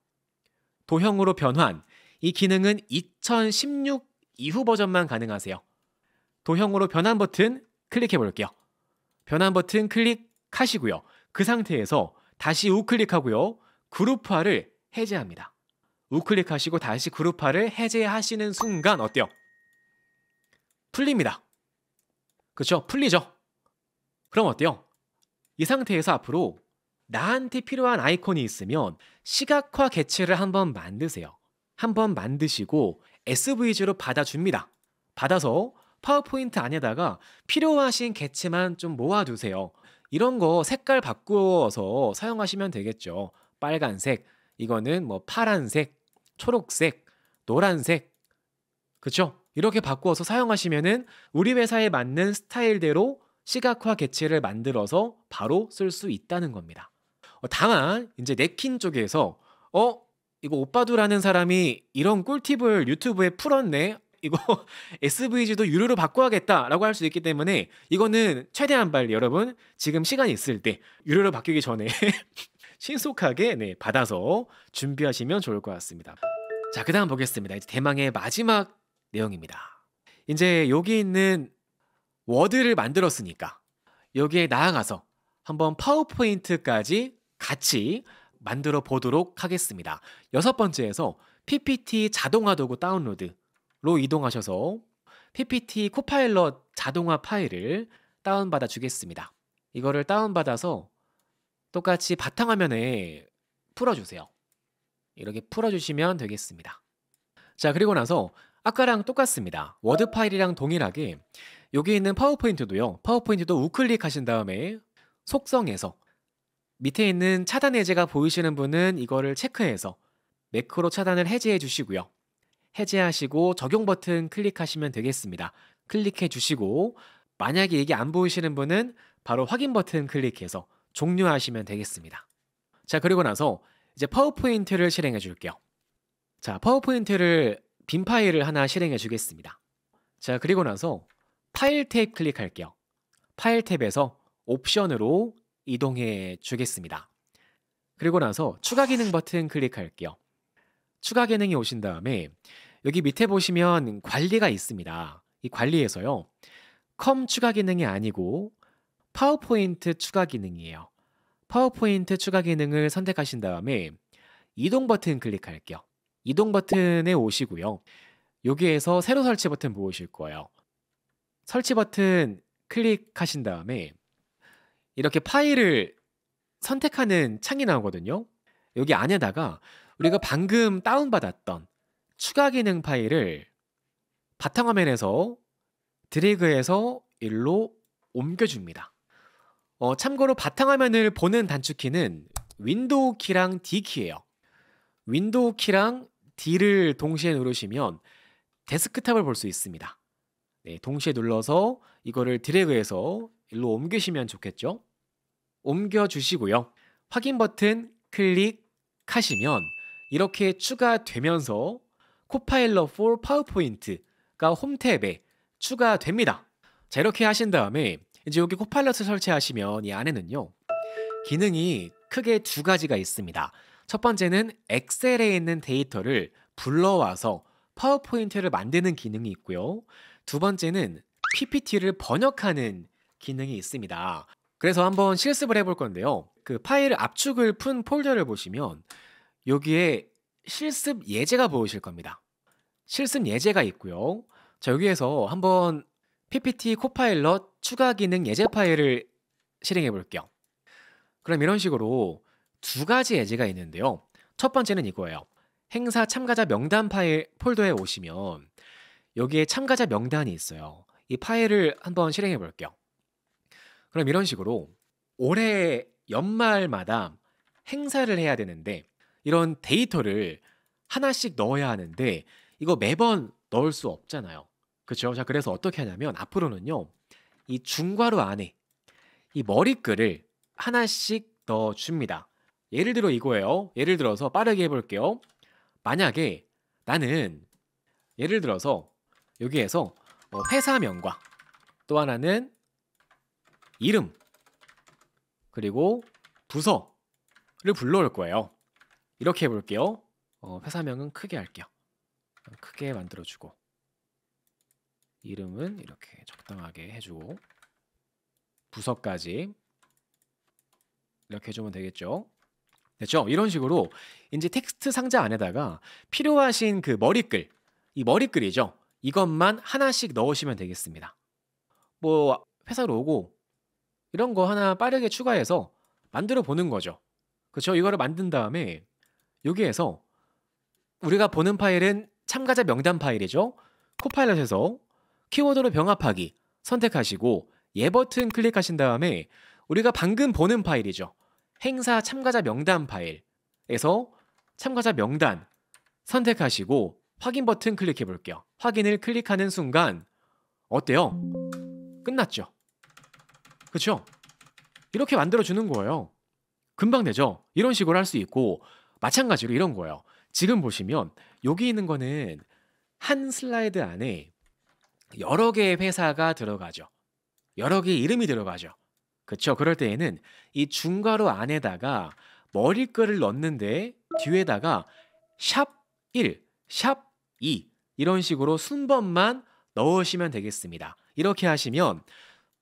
도형으로 변환. 이 기능은 2016 이후 버전만 가능하세요. 도형으로 변환 버튼 클릭해 볼게요. 변환 버튼 클릭하시고요. 그 상태에서 다시 우클릭하고요. 그룹화를 해제합니다. 우클릭하시고 다시 그룹화를 해제하시는 순간 어때요? 풀립니다. 그렇죠? 풀리죠? 그럼 어때요? 이 상태에서 앞으로 나한테 필요한 아이콘이 있으면 시각화 개체를 한번 만드세요. 한번 만드시고 SVG로 받아줍니다. 받아서 파워포인트 안에다가 필요하신 개체만 좀 모아두세요. 이런 거 색깔 바꾸어서 사용하시면 되겠죠. 빨간색, 이거는 뭐 파란색, 초록색, 노란색, 그쵸? 이렇게 바꾸어서 사용하시면은 우리 회사에 맞는 스타일대로 시각화 개체를 만들어서 바로 쓸 수 있다는 겁니다. 다만 이제 냅킨 쪽에서 이거 오빠두라는 사람이 이런 꿀팁을 유튜브에 풀었네. 이거 SVG도 유료로 바꿔야겠다라고 할 수 있기 때문에 이거는 최대한 빨리 여러분 지금 시간이 있을 때 유료로 바뀌기 전에 신속하게 받아서 준비하시면 좋을 것 같습니다. 자, 그다음 보겠습니다. 이제 대망의 마지막 내용입니다. 이제 여기 있는 워드를 만들었으니까 여기에 나아가서 한번 파워포인트까지 같이 만들어 보도록 하겠습니다. 6번째에서 PPT 자동화 도구 다운로드로 이동하셔서 PPT 코파일럿 자동화 파일을 다운받아 주겠습니다. 이거를 다운받아서 똑같이 바탕화면에 풀어주세요. 이렇게 풀어주시면 되겠습니다. 자, 그리고 나서 아까랑 똑같습니다. 워드 파일이랑 동일하게 여기 있는 파워포인트도요. 파워포인트도 우클릭하신 다음에 속성에서 밑에 있는 차단 해제가 보이시는 분은 이거를 체크해서 매크로 차단을 해제해 주시고요. 해제하시고 적용 버튼 클릭하시면 되겠습니다. 클릭해 주시고 만약에 이게 안 보이시는 분은 바로 확인 버튼 클릭해서 종료하시면 되겠습니다. 자, 그리고 나서 이제 파워포인트를 실행해 줄게요. 자, 파워포인트를 빈 파일을 하나 실행해 주겠습니다. 자, 그리고 나서 파일 탭 클릭할게요. 파일 탭에서 옵션으로 이동해 주겠습니다. 그리고 나서 추가 기능 버튼 클릭할게요. 추가 기능이 오신 다음에 여기 밑에 보시면 관리가 있습니다. 이 관리에서요. 컴 추가 기능이 아니고 파워포인트 추가 기능이에요. 파워포인트 추가 기능을 선택하신 다음에 이동 버튼 클릭할게요. 이동 버튼에 오시고요. 여기에서 새로 설치 버튼 보이실 거예요. 설치 버튼 클릭하신 다음에 이렇게 파일을 선택하는 창이 나오거든요. 여기 안에다가 우리가 방금 다운받았던 추가 기능 파일을 바탕화면에서 드래그해서 일로 옮겨줍니다. 참고로 바탕화면을 보는 단축키는 윈도우 키랑 D 키예요. 윈도우 키랑 D를 동시에 누르시면 데스크탑을 볼 수 있습니다. 네, 동시에 눌러서 이거를 드래그해서 일로 옮기시면 좋겠죠? 옮겨주시고요. 확인 버튼 클릭하시면 이렇게 추가되면서 코파일럿 for 파워포인트가 홈 탭에 추가됩니다. 자, 이렇게 하신 다음에 이제 여기 코파일럿을 설치하시면 이 안에는요. 기능이 크게 두 가지가 있습니다. 첫 번째는 엑셀에 있는 데이터를 불러와서 파워포인트를 만드는 기능이 있고요. 두 번째는 PPT를 번역하는 기능이 있습니다. 그래서 한번 실습을 해볼 건데요. 그 파일 압축을 푼 폴더를 보시면 여기에 실습 예제가 보이실 겁니다. 실습 예제가 있고요. 자, 여기에서 한번 PPT 코파일럿 추가 기능 예제 파일을 실행해 볼게요. 그럼 이런 식으로 두 가지 예제가 있는데요. 첫 번째는 이거예요. 행사 참가자 명단 파일 폴더에 오시면 여기에 참가자 명단이 있어요. 이 파일을 한번 실행해 볼게요. 그럼 이런 식으로 올해 연말마다 행사를 해야 되는데 이런 데이터를 하나씩 넣어야 하는데 이거 매번 넣을 수 없잖아요. 그렇죠? 자, 그래서 어떻게 하냐면 앞으로는요. 이 중괄호 안에 이 머리글을 하나씩 넣어줍니다. 예를 들어 이거예요. 예를 들어서 빠르게 해볼게요. 만약에 나는 예를 들어서 여기에서 회사명과 또 하나는 이름 그리고 부서를 불러올 거예요. 이렇게 해볼게요. 회사명은 크게 할게요. 크게 만들어주고 이름은 이렇게 적당하게 해주고 부서까지 이렇게 해주면 되겠죠. 됐죠? 이런 식으로 이제 텍스트 상자 안에다가 필요하신 그 머리글, 이 머리글이죠. 이것만 하나씩 넣으시면 되겠습니다. 뭐 회사로 오고 이런 거 하나 빠르게 추가해서 만들어 보는 거죠. 그렇죠? 이거를 만든 다음에 여기에서 우리가 보는 파일은 참가자 명단 파일이죠. 코파일럿에서 키워드로 병합하기 선택하시고 예 버튼 클릭하신 다음에 우리가 방금 보는 파일이죠. 행사 참가자 명단 파일에서 참가자 명단 선택하시고 확인 버튼 클릭해 볼게요. 확인을 클릭하는 순간 어때요? 끝났죠? 그렇죠? 이렇게 만들어 주는 거예요. 금방 되죠? 이런 식으로 할 수 있고 마찬가지로 이런 거예요. 지금 보시면 여기 있는 거는 한 슬라이드 안에 여러 개의 회사가 들어가죠. 여러 개의 이름이 들어가죠. 그렇죠? 그럴 때에는 이 중괄호 안에다가 머리글을 넣는데 뒤에다가 샵 1, 샵 2 이런 식으로 순번만 넣으시면 되겠습니다. 이렇게 하시면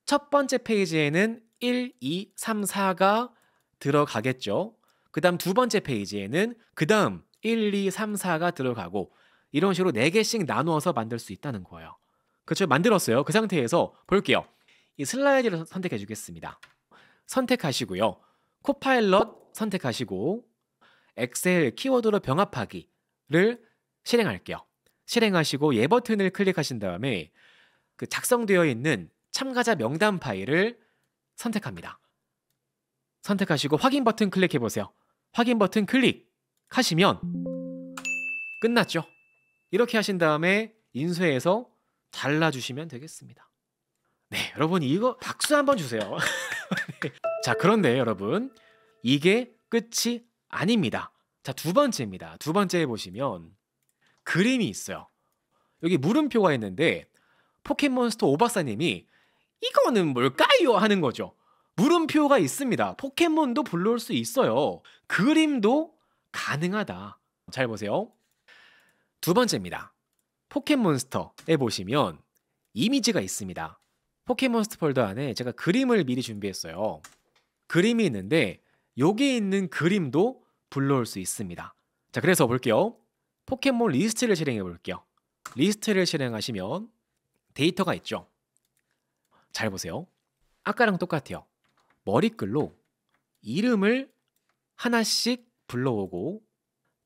첫 번째 페이지에는 1, 2, 3, 4가 들어가겠죠. 그 다음 두 번째 페이지에는 그 다음 1, 2, 3, 4가 들어가고 이런 식으로 4개씩 나누어서 만들 수 있다는 거예요. 그렇죠? 만들었어요. 그 상태에서 볼게요. 이 슬라이드를 선택해 주겠습니다. 선택하시고요. 코파일럿 선택하시고 엑셀 키워드로 병합하기를 실행할게요. 실행하시고 예 버튼을 클릭하신 다음에 그 작성되어 있는 참가자 명단 파일을 선택합니다. 선택하시고 확인 버튼 클릭해 보세요. 확인 버튼 클릭하시면 끝났죠. 이렇게 하신 다음에 인쇄해서 잘라주시면 되겠습니다. 네, 여러분 이거 박수 한번 주세요. 자, 그런데 여러분 이게 끝이 아닙니다. 자, 두 번째입니다. 두 번째에 보시면 그림이 있어요. 여기 물음표가 있는데 포켓몬스터 오박사님이 이거는 뭘까요? 하는 거죠. 물음표가 있습니다. 포켓몬도 불러올 수 있어요. 그림도 가능하다. 잘 보세요. 두 번째입니다. 포켓몬스터에 보시면 이미지가 있습니다. 포켓몬스터 폴더 안에 제가 그림을 미리 준비했어요. 그림이 있는데 여기 있는 그림도 불러올 수 있습니다. 자, 그래서 볼게요. 포켓몬 리스트를 실행해 볼게요. 리스트를 실행하시면 데이터가 있죠. 잘 보세요. 아까랑 똑같아요. 머리글로 이름을 하나씩 불러오고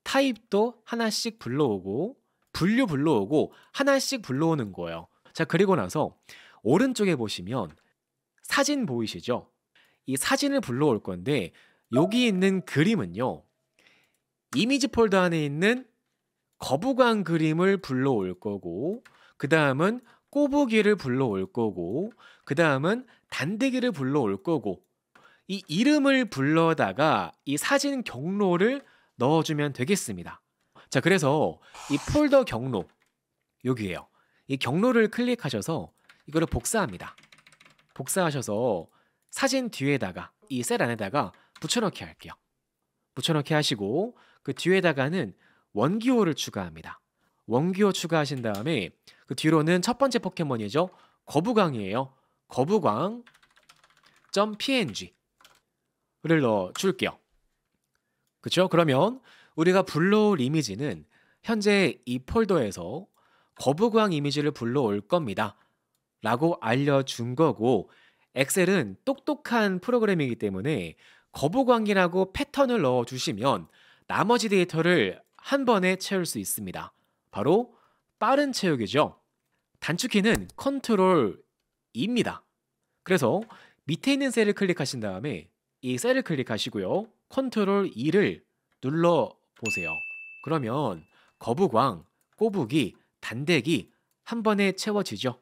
타입도 하나씩 불러오고 분류 불러오고 하나씩 불러오는 거예요. 자, 그리고 나서 오른쪽에 보시면 사진 보이시죠? 이 사진을 불러올 건데 여기 있는 그림은요. 이미지 폴더 안에 있는 거북왕 그림을 불러올 거고 그 다음은 꼬부기를 불러올 거고 그 다음은 단대기를 불러올 거고 이 이름을 불러다가 이 사진 경로를 넣어주면 되겠습니다. 자, 그래서 이 폴더 경로 여기에요. 이 경로를 클릭하셔서 이거를 복사합니다. 복사하셔서 사진 뒤에다가 이 셀 안에다가 붙여넣기 할게요. 붙여넣기 하시고 그 뒤에다가는 원기호를 추가합니다. 원기호 추가하신 다음에 그 뒤로는 첫 번째 포켓몬이죠. 거북왕이에요. 거북왕.png를 넣어줄게요. 그쵸? 그러면 우리가 불러올 이미지는 현재 이 폴더에서 거북왕 이미지를 불러올 겁니다. 라고 알려준 거고 엑셀은 똑똑한 프로그램이기 때문에 거북왕이라고 패턴을 넣어주시면 나머지 데이터를 한 번에 채울 수 있습니다. 바로 빠른 채우기죠. 단축키는 컨트롤 E입니다. 그래서 밑에 있는 셀을 클릭하신 다음에 이 셀을 클릭하시고요. 컨트롤 E를 눌러보세요. 그러면 거북왕, 꼬부기, 단대기 한 번에 채워지죠.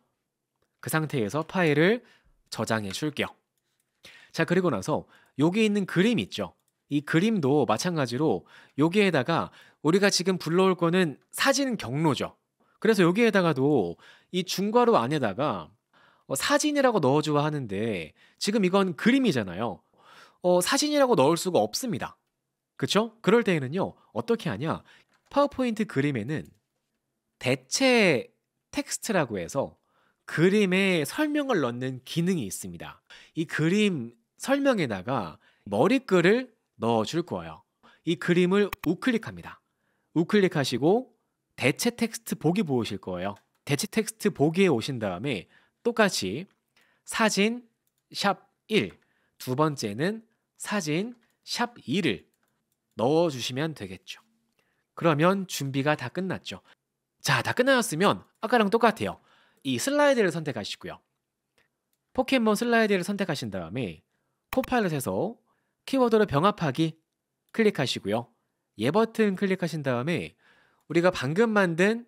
그 상태에서 파일을 저장해 줄게요. 자, 그리고 나서 여기 있는 그림 있죠. 이 그림도 마찬가지로 여기에다가 우리가 지금 불러올 거는 사진 경로죠. 그래서 여기에다가도 이 중괄호 안에다가 사진이라고 넣어주어 하는데 지금 이건 그림이잖아요. 사진이라고 넣을 수가 없습니다. 그쵸? 그럴 때에는요. 어떻게 하냐? 파워포인트 그림에는 대체 텍스트라고 해서 그림에 설명을 넣는 기능이 있습니다. 이 그림 설명에다가 머리글을 넣어 줄 거예요. 이 그림을 우클릭합니다. 우클릭하시고 대체 텍스트 보기 보이실 거예요. 대체 텍스트 보기에 오신 다음에 똑같이 사진 샵 1, 두 번째는 사진 샵 2를 넣어 주시면 되겠죠. 그러면 준비가 다 끝났죠. 자, 다 끝나셨으면 아까랑 똑같아요. 이 슬라이드를 선택하시고요. 포켓몬 슬라이드를 선택하신 다음에 코파일럿에서 키워드로 병합하기 클릭하시고요. 예 버튼 클릭하신 다음에 우리가 방금 만든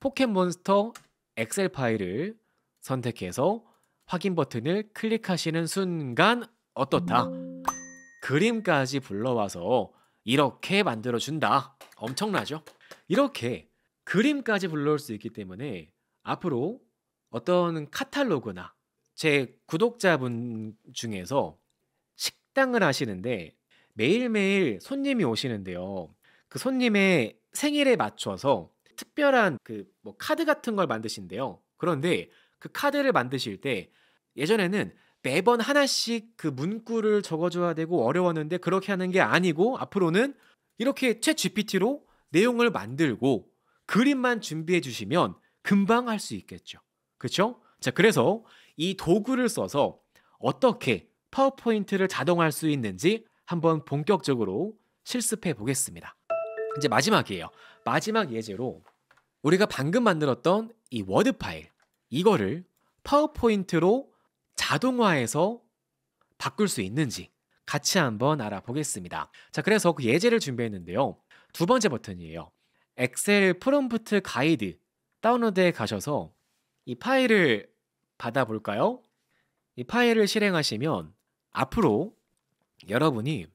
포켓몬스터 엑셀 파일을 선택해서 확인 버튼을 클릭하시는 순간 어떻다? 그림까지 불러와서 이렇게 만들어준다. 엄청나죠? 이렇게 그림까지 불러올 수 있기 때문에 앞으로 어떤 카탈로그나 제 구독자분 중에서 식당을 하시는데 매일매일 손님이 오시는데요. 그 손님의 생일에 맞춰서 특별한 그 뭐 카드 같은 걸 만드신대요. 그런데 그 카드를 만드실 때 예전에는 매번 하나씩 그 문구를 적어줘야 되고 어려웠는데 그렇게 하는 게 아니고 앞으로는 이렇게 챗 GPT로 내용을 만들고 그림만 준비해 주시면 금방 할 수 있겠죠. 그렇죠? 자, 그래서 이 도구를 써서 어떻게 파워포인트를 자동화할 수 있는지 한번 본격적으로 실습해 보겠습니다. 이제 마지막이에요. 마지막 예제로 우리가 방금 만들었던 이 워드 파일 이거를 파워포인트로 자동화해서 바꿀 수 있는지 같이 한번 알아보겠습니다. 자, 그래서 그 예제를 준비했는데요. 두 번째 버튼이에요. 엑셀 프롬프트 가이드 다운로드에 가셔서 이 파일을 받아볼까요? 이 파일을 실행하시면 앞으로 여러분이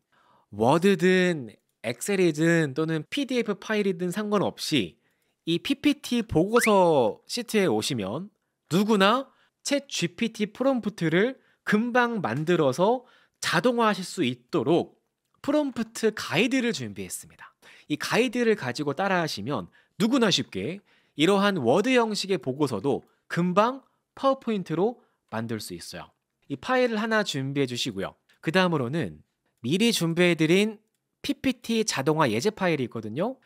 워드든 엑셀이든 또는 PDF 파일이든 상관없이 이 PPT 보고서 시트에 오시면 누구나 챗 GPT 프롬프트를 금방 만들어서 자동화하실 수 있도록 프롬프트 가이드를 준비했습니다. 이 가이드를 가지고 따라하시면 누구나 쉽게 이러한 워드 형식의 보고서도 금방 파워포인트로 만들 수 있어요. 이 파일을 하나 준비해 주시고요. 그 다음으로는 미리 준비해드린 PPT 자동화 예제 파일이 있거든요.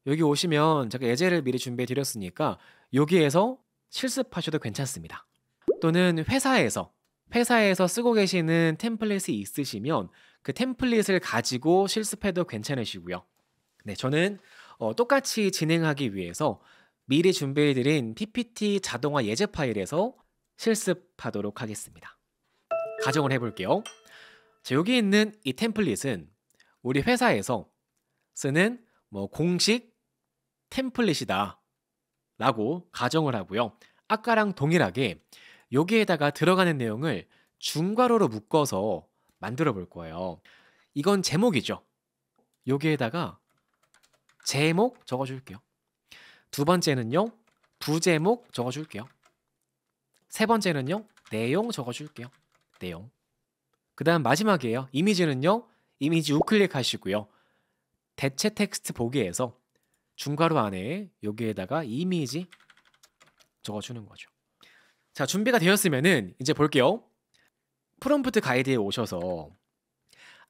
여기 오시면 제가 예제를 미리 준비해 드렸으니까 여기에서 실습하셔도 괜찮습니다. 또는 회사에서 쓰고 계시는 템플릿이 있으시면 그 템플릿을 가지고 실습해도 괜찮으시고요. 네, 저는 똑같이 진행하기 위해서 미리 준비해드린 PPT 자동화 예제 파일에서 실습하도록 하겠습니다. 가정을 해볼게요. 자, 여기 있는 이 템플릿은 우리 회사에서 쓰는 공식 템플릿이다 라고 가정을 하고요. 아까랑 동일하게 여기에다가 들어가는 내용을 중괄호로 묶어서 만들어 볼 거예요. 이건 제목이죠. 여기에다가 제목 적어줄게요. 두 번째는요, 부제목 적어줄게요. 세 번째는요, 내용 적어줄게요. 내용. 그 다음 마지막이에요. 이미지는요, 이미지 우클릭 하시고요. 대체 텍스트 보기에서 중괄호 안에 여기에다가 이미지 적어주는 거죠. 자, 준비가 되었으면은 이제 볼게요. 프롬프트 가이드에 오셔서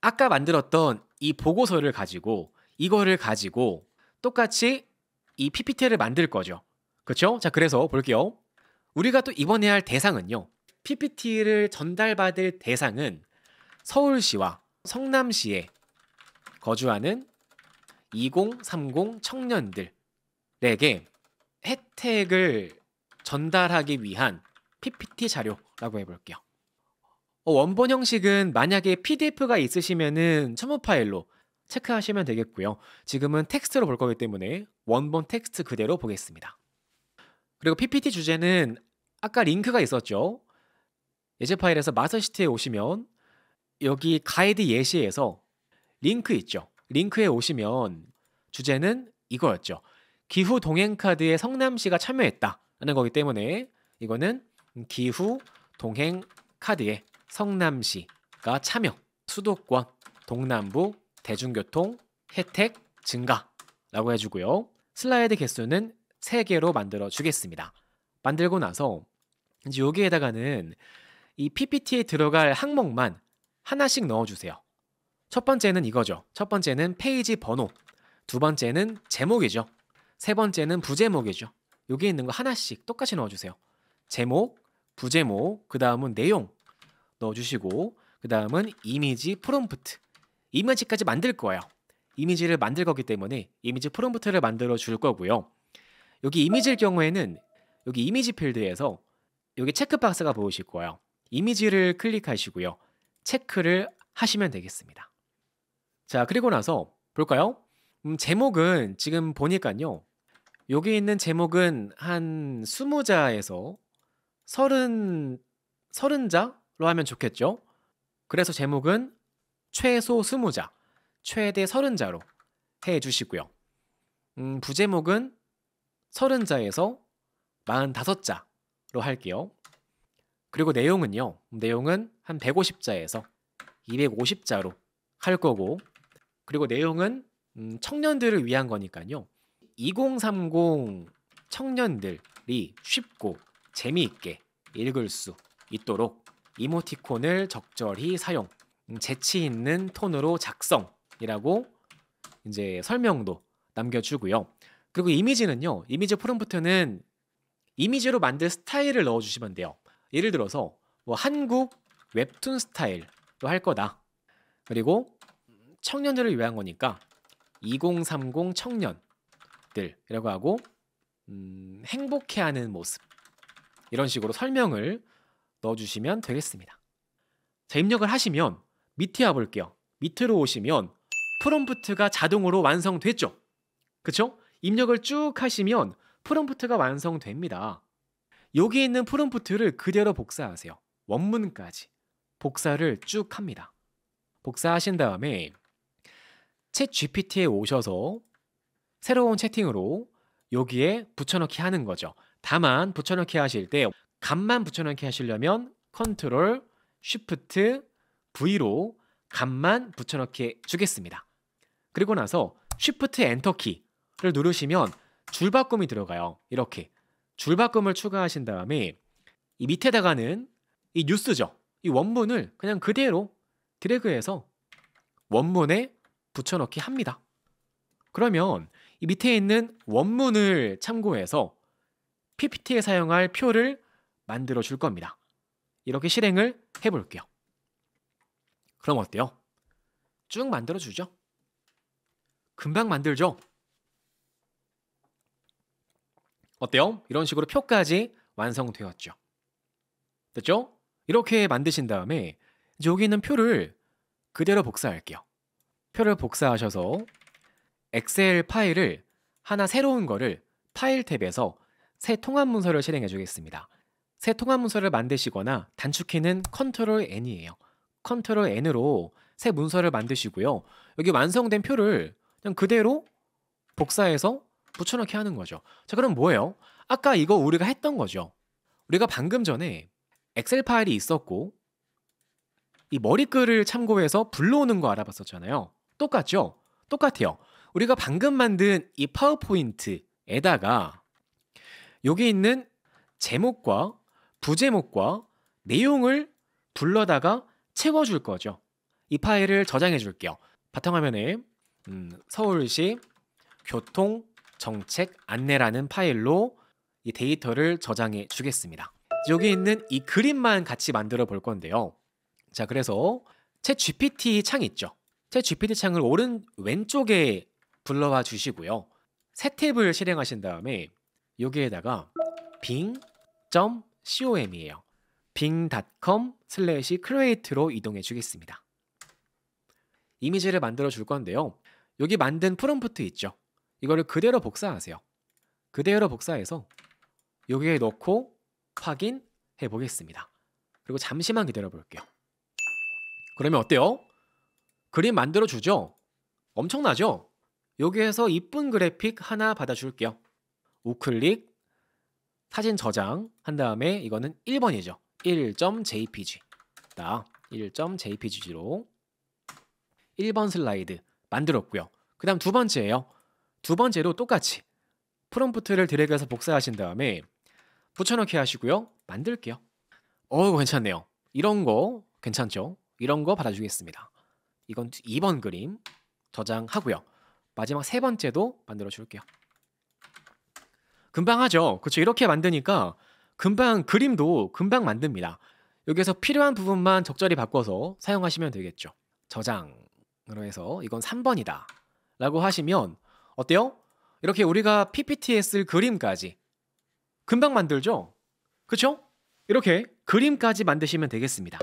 아까 만들었던 이 보고서를 가지고 이거를 가지고 똑같이 이 PPT를 만들 거죠. 그렇죠? 자, 그래서 볼게요. 우리가 또 이번에 할 대상은요. PPT를 전달받을 대상은 서울시와 성남시에 거주하는 2030 청년들에게 혜택을 전달하기 위한 PPT 자료라고 해볼게요. 원본 형식은 만약에 PDF가 있으시면은 첨부 파일로 체크하시면 되겠고요. 지금은 텍스트로 볼 거기 때문에 원본 텍스트 그대로 보겠습니다. 그리고 PPT 주제는 아까 링크가 있었죠. 예제 파일에서 마스터시트에 오시면 여기 가이드 예시에서 링크 있죠. 링크에 오시면 주제는 이거였죠. 기후 동행 카드에 성남시가 참여했다라는 거기 때문에 이거는 기후 동행 카드에 성남시가 참여, 수도권, 동남부, 대중교통, 혜택 증가라고 해주고요. 슬라이드 개수는 3개로 만들어 주겠습니다. 만들고 나서 이제 여기에다가는 이 PPT에 들어갈 항목만 하나씩 넣어주세요. 첫 번째는 이거죠. 첫 번째는 페이지 번호, 두 번째는 제목이죠. 세 번째는 부제목이죠. 여기 있는 거 하나씩 똑같이 넣어주세요. 제목, 부제목, 그 다음은 내용 넣어주시고, 그 다음은 이미지 프롬프트. 이미지까지 만들 거예요. 이미지를 만들 거기 때문에 이미지 프롬프트를 만들어 줄 거고요. 여기 이미지일 경우에는 여기 이미지 필드에서 여기 체크박스가 보이실 거예요. 이미지를 클릭하시고요. 체크를 하시면 되겠습니다. 자, 그리고 나서 볼까요? 제목은 지금 보니까요. 여기 있는 제목은 한 20자에서 30자로 하면 좋겠죠? 그래서 제목은 최소 20자, 최대 30자로 해주시고요. 부제목은 30자에서 45자로 할게요. 그리고 내용은요. 내용은 한 150자에서 250자로 할 거고, 그리고 내용은 청년들을 위한 거니까요. 2030 청년들이 쉽고 재미있게 읽을 수 있도록 이모티콘을 적절히 사용, 재치 있는 톤으로 작성이라고 이제 설명도 남겨주고요. 그리고 이미지는요. 이미지 프롬프트는 이미지로 만들 스타일을 넣어주시면 돼요. 예를 들어서 뭐 한국 웹툰 스타일로 할 거다. 그리고 청년들을 위한 거니까 2030 청년들이라고 하고 행복해하는 모습 이런 식으로 설명을 넣어주시면 되겠습니다. 자, 입력을 하시면 밑에 와볼게요. 밑으로 오시면 프롬프트가 자동으로 완성됐죠? 그쵸? 입력을 쭉 하시면 프롬프트가 완성됩니다. 여기 있는 프롬프트를 그대로 복사하세요. 원문까지 복사를 쭉 합니다. 복사하신 다음에 챗 GPT에 오셔서 새로운 채팅으로 여기에 붙여넣기 하는 거죠. 다만 붙여넣기 하실 때 값만 붙여넣기 하시려면 컨트롤 쉬프트 V로 값만 붙여넣기 주겠습니다. 그리고 나서 쉬프트 엔터 키를 누르시면 줄바꿈이 들어가요. 이렇게 줄바꿈을 추가하신 다음에 이 밑에다가는 이 뉴스죠. 이 원문을 그냥 그대로 드래그해서 원문에 붙여넣기 합니다. 그러면 이 밑에 있는 원문을 참고해서 PPT에 사용할 표를 만들어 줄 겁니다. 이렇게 실행을 해볼게요. 그럼 어때요? 쭉 만들어 주죠. 금방 만들죠? 어때요? 이런 식으로 표까지 완성되었죠. 됐죠? 이렇게 만드신 다음에 이제 여기 있는 표를 그대로 복사할게요. 표를 복사하셔서 엑셀 파일을 하나 새로운 거를 파일 탭에서 새 통합 문서를 실행해 주겠습니다. 새 통합 문서를 만드시거나 단축키는 컨트롤 N이에요. 컨트롤 N으로 새 문서를 만드시고요. 여기 완성된 표를 그냥 그대로 복사해서 붙여넣기 하는 거죠. 자, 그럼 뭐예요? 아까 이거 우리가 했던 거죠. 우리가 방금 전에 엑셀 파일이 있었고 이 머리글을 참고해서 불러오는 거 알아봤었잖아요. 똑같죠? 똑같아요. 우리가 방금 만든 이 파워포인트에다가 여기 있는 제목과 부제목과 내용을 불러다가 채워줄 거죠. 이 파일을 저장해 줄게요. 바탕화면에 서울시 교통정책 안내라는 파일로 이 데이터를 저장해 주겠습니다. 여기 있는 이 그림만 같이 만들어 볼 건데요. 자, 그래서 챗 GPT 창 있죠? 챗 GPT 창을 왼쪽에 불러와 주시고요. 새 탭을 실행하신 다음에 여기에다가 bing.com이에요. bing.com/create로 이동해 주겠습니다. 이미지를 만들어 줄 건데요. 여기 만든 프롬프트 있죠? 이거를 그대로 복사하세요. 그대로 복사해서 여기에 넣고 확인해 보겠습니다. 그리고 잠시만 기다려 볼게요. 그러면 어때요? 그림 만들어 주죠? 엄청나죠? 여기에서 이쁜 그래픽 하나 받아줄게요. 우클릭, 사진 저장 한 다음에 이거는 1번이죠. 1.jpg. 1.jpg로 1번 슬라이드 만들었고요. 그 다음 두 번째예요. 두 번째로 똑같이 프롬프트를 드래그해서 복사하신 다음에 붙여넣기 하시고요. 만들게요. 괜찮네요. 이런 거 괜찮죠? 이런 거 받아주겠습니다. 이건 2번 그림 저장하고요. 마지막 세 번째도 만들어 줄게요. 금방 하죠. 그렇죠? 이렇게 만드니까 금방 그림도 금방 만듭니다. 여기서 필요한 부분만 적절히 바꿔서 사용하시면 되겠죠. 저장으로 해서 이건 3번이다 라고 하시면 어때요? 이렇게 우리가 PPT에 쓸 그림까지 금방 만들죠? 그쵸? 이렇게 그림까지 만드시면 되겠습니다.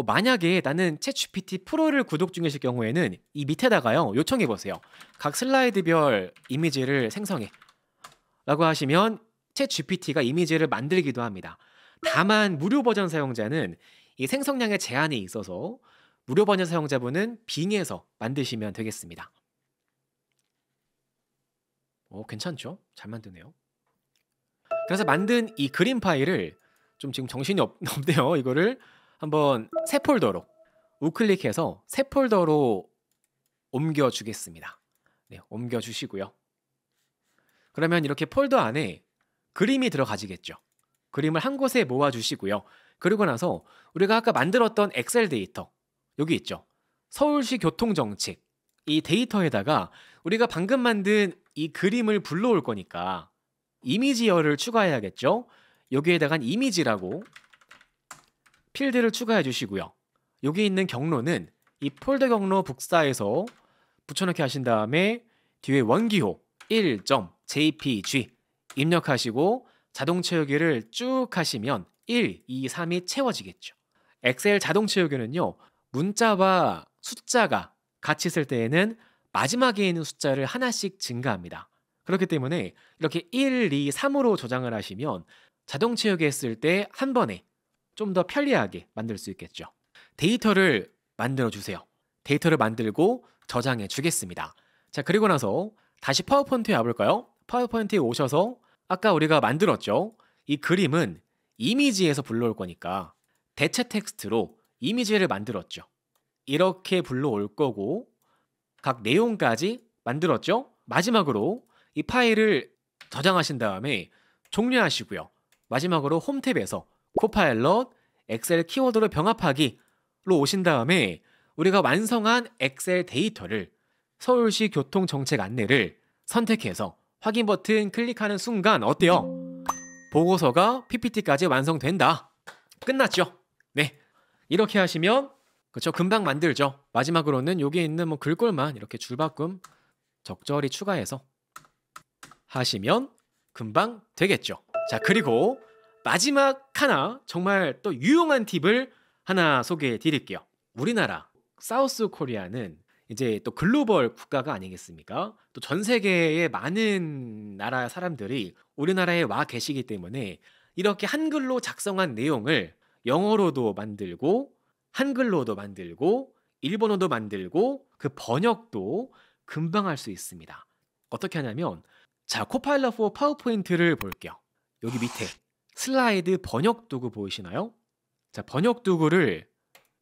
만약에 나는 챗GPT 프로를 구독 중이실 경우에는 이 밑에다가요 요청해 보세요. 각 슬라이드별 이미지를 생성해 라고 하시면 챗GPT가 이미지를 만들기도 합니다. 다만 무료 버전 사용자는 이 생성량에 제한이 있어서 무료 버전 사용자분은 빙에서 만드시면 되겠습니다. 괜찮죠? 잘 만드네요. 그래서 만든 이 그림 파일을 좀 지금 정신이 없네요. 이거를 한번 새 폴더로 우클릭해서 새 폴더로 옮겨주겠습니다. 네, 옮겨주시고요. 그러면 이렇게 폴더 안에 그림이 들어가지겠죠. 그림을 한 곳에 모아주시고요. 그리고 나서 우리가 아까 만들었던 엑셀 데이터 여기 있죠. 서울시 교통정책 이 데이터에다가 우리가 방금 만든 이 그림을 불러올 거니까 이미지열을 추가해야겠죠. 여기에다가 이미지라고 필드를 추가해 주시고요. 여기 있는 경로는 이 폴더 경로 북사에서 붙여넣기 하신 다음에 뒤에 원기호 1.jpg 입력하시고 자동 채우기를 쭉 하시면 1, 2, 3이 채워지겠죠. 엑셀 자동 채우기는요. 문자와 숫자가 같이 있을 때에는 마지막에 있는 숫자를 하나씩 증가합니다. 그렇기 때문에 이렇게 1, 2, 3으로 저장을 하시면 자동 채우기 했을 때 한 번에 좀 더 편리하게 만들 수 있겠죠. 데이터를 만들어 주세요. 데이터를 만들고 저장해 주겠습니다. 자, 그리고 나서 다시 파워포인트에 와볼까요? 파워포인트에 오셔서 아까 우리가 만들었죠. 이 그림은 이미지에서 불러올 거니까 대체 텍스트로 이미지를 만들었죠. 이렇게 불러올 거고 각 내용까지 만들었죠. 마지막으로 이 파일을 저장하신 다음에 종료하시고요. 마지막으로 홈 탭에서 코파일럿 엑셀 키워드로 병합하기로 오신 다음에 우리가 완성한 엑셀 데이터를 서울시 교통정책 안내를 선택해서 확인 버튼 클릭하는 순간 어때요? 보고서가 PPT까지 완성된다. 끝났죠? 네, 이렇게 하시면 그렇죠, 금방 만들죠. 마지막으로는 여기 있는 글꼴만 이렇게 줄바꿈 적절히 추가해서 하시면 금방 되겠죠. 자, 그리고 마지막 하나 정말 또 유용한 팁을 하나 소개해 드릴게요. 우리나라 사우스 코리아는 이제 또 글로벌 국가가 아니겠습니까? 또 전 세계의 많은 나라 사람들이 우리나라에 와 계시기 때문에 이렇게 한글로 작성한 내용을 영어로도 만들고 한글로도 만들고 일본어도 만들고 그 번역도 금방 할 수 있습니다. 어떻게 하냐면 자, 코파일럿 4 파워포인트를 볼게요. 여기 밑에 슬라이드 번역 도구 보이시나요? 자, 번역 도구를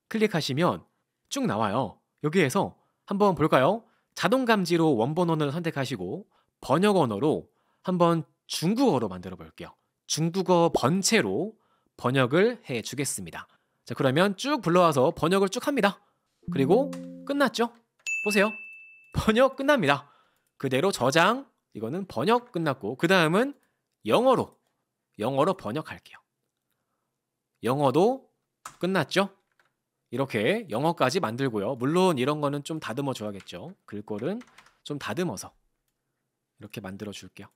클릭하시면 쭉 나와요. 여기에서 한번 볼까요? 자동 감지로 원본 언어를 선택하시고 번역 언어로 한번 중국어로 만들어 볼게요. 중국어 번체로 번역을 해 주겠습니다. 자, 그러면 쭉 불러와서 번역을 쭉 합니다. 그리고 끝났죠? 보세요. 번역 끝납니다. 그대로 저장, 이거는 번역 끝났고 그 다음은 영어로 번역할게요. 영어도 끝났죠? 이렇게 영어까지 만들고요. 물론 이런 거는 좀 다듬어 줘야겠죠. 글꼴은 좀 다듬어서 이렇게 만들어 줄게요.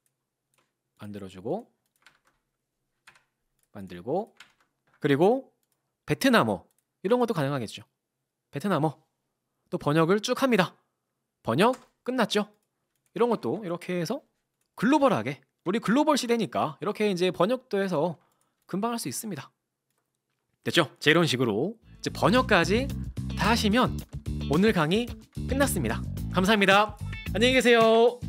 만들어주고 만들고 그리고 베트남어 이런 것도 가능하겠죠. 베트남어 또 번역을 쭉 합니다. 번역 끝났죠? 이런 것도 이렇게 해서 글로벌하게 우리 글로벌 시대니까 이렇게 이제 번역도 해서 금방 할 수 있습니다. 됐죠? 자, 이런 식으로 이제 번역까지 다 하시면 오늘 강의 끝났습니다. 감사합니다. 안녕히 계세요.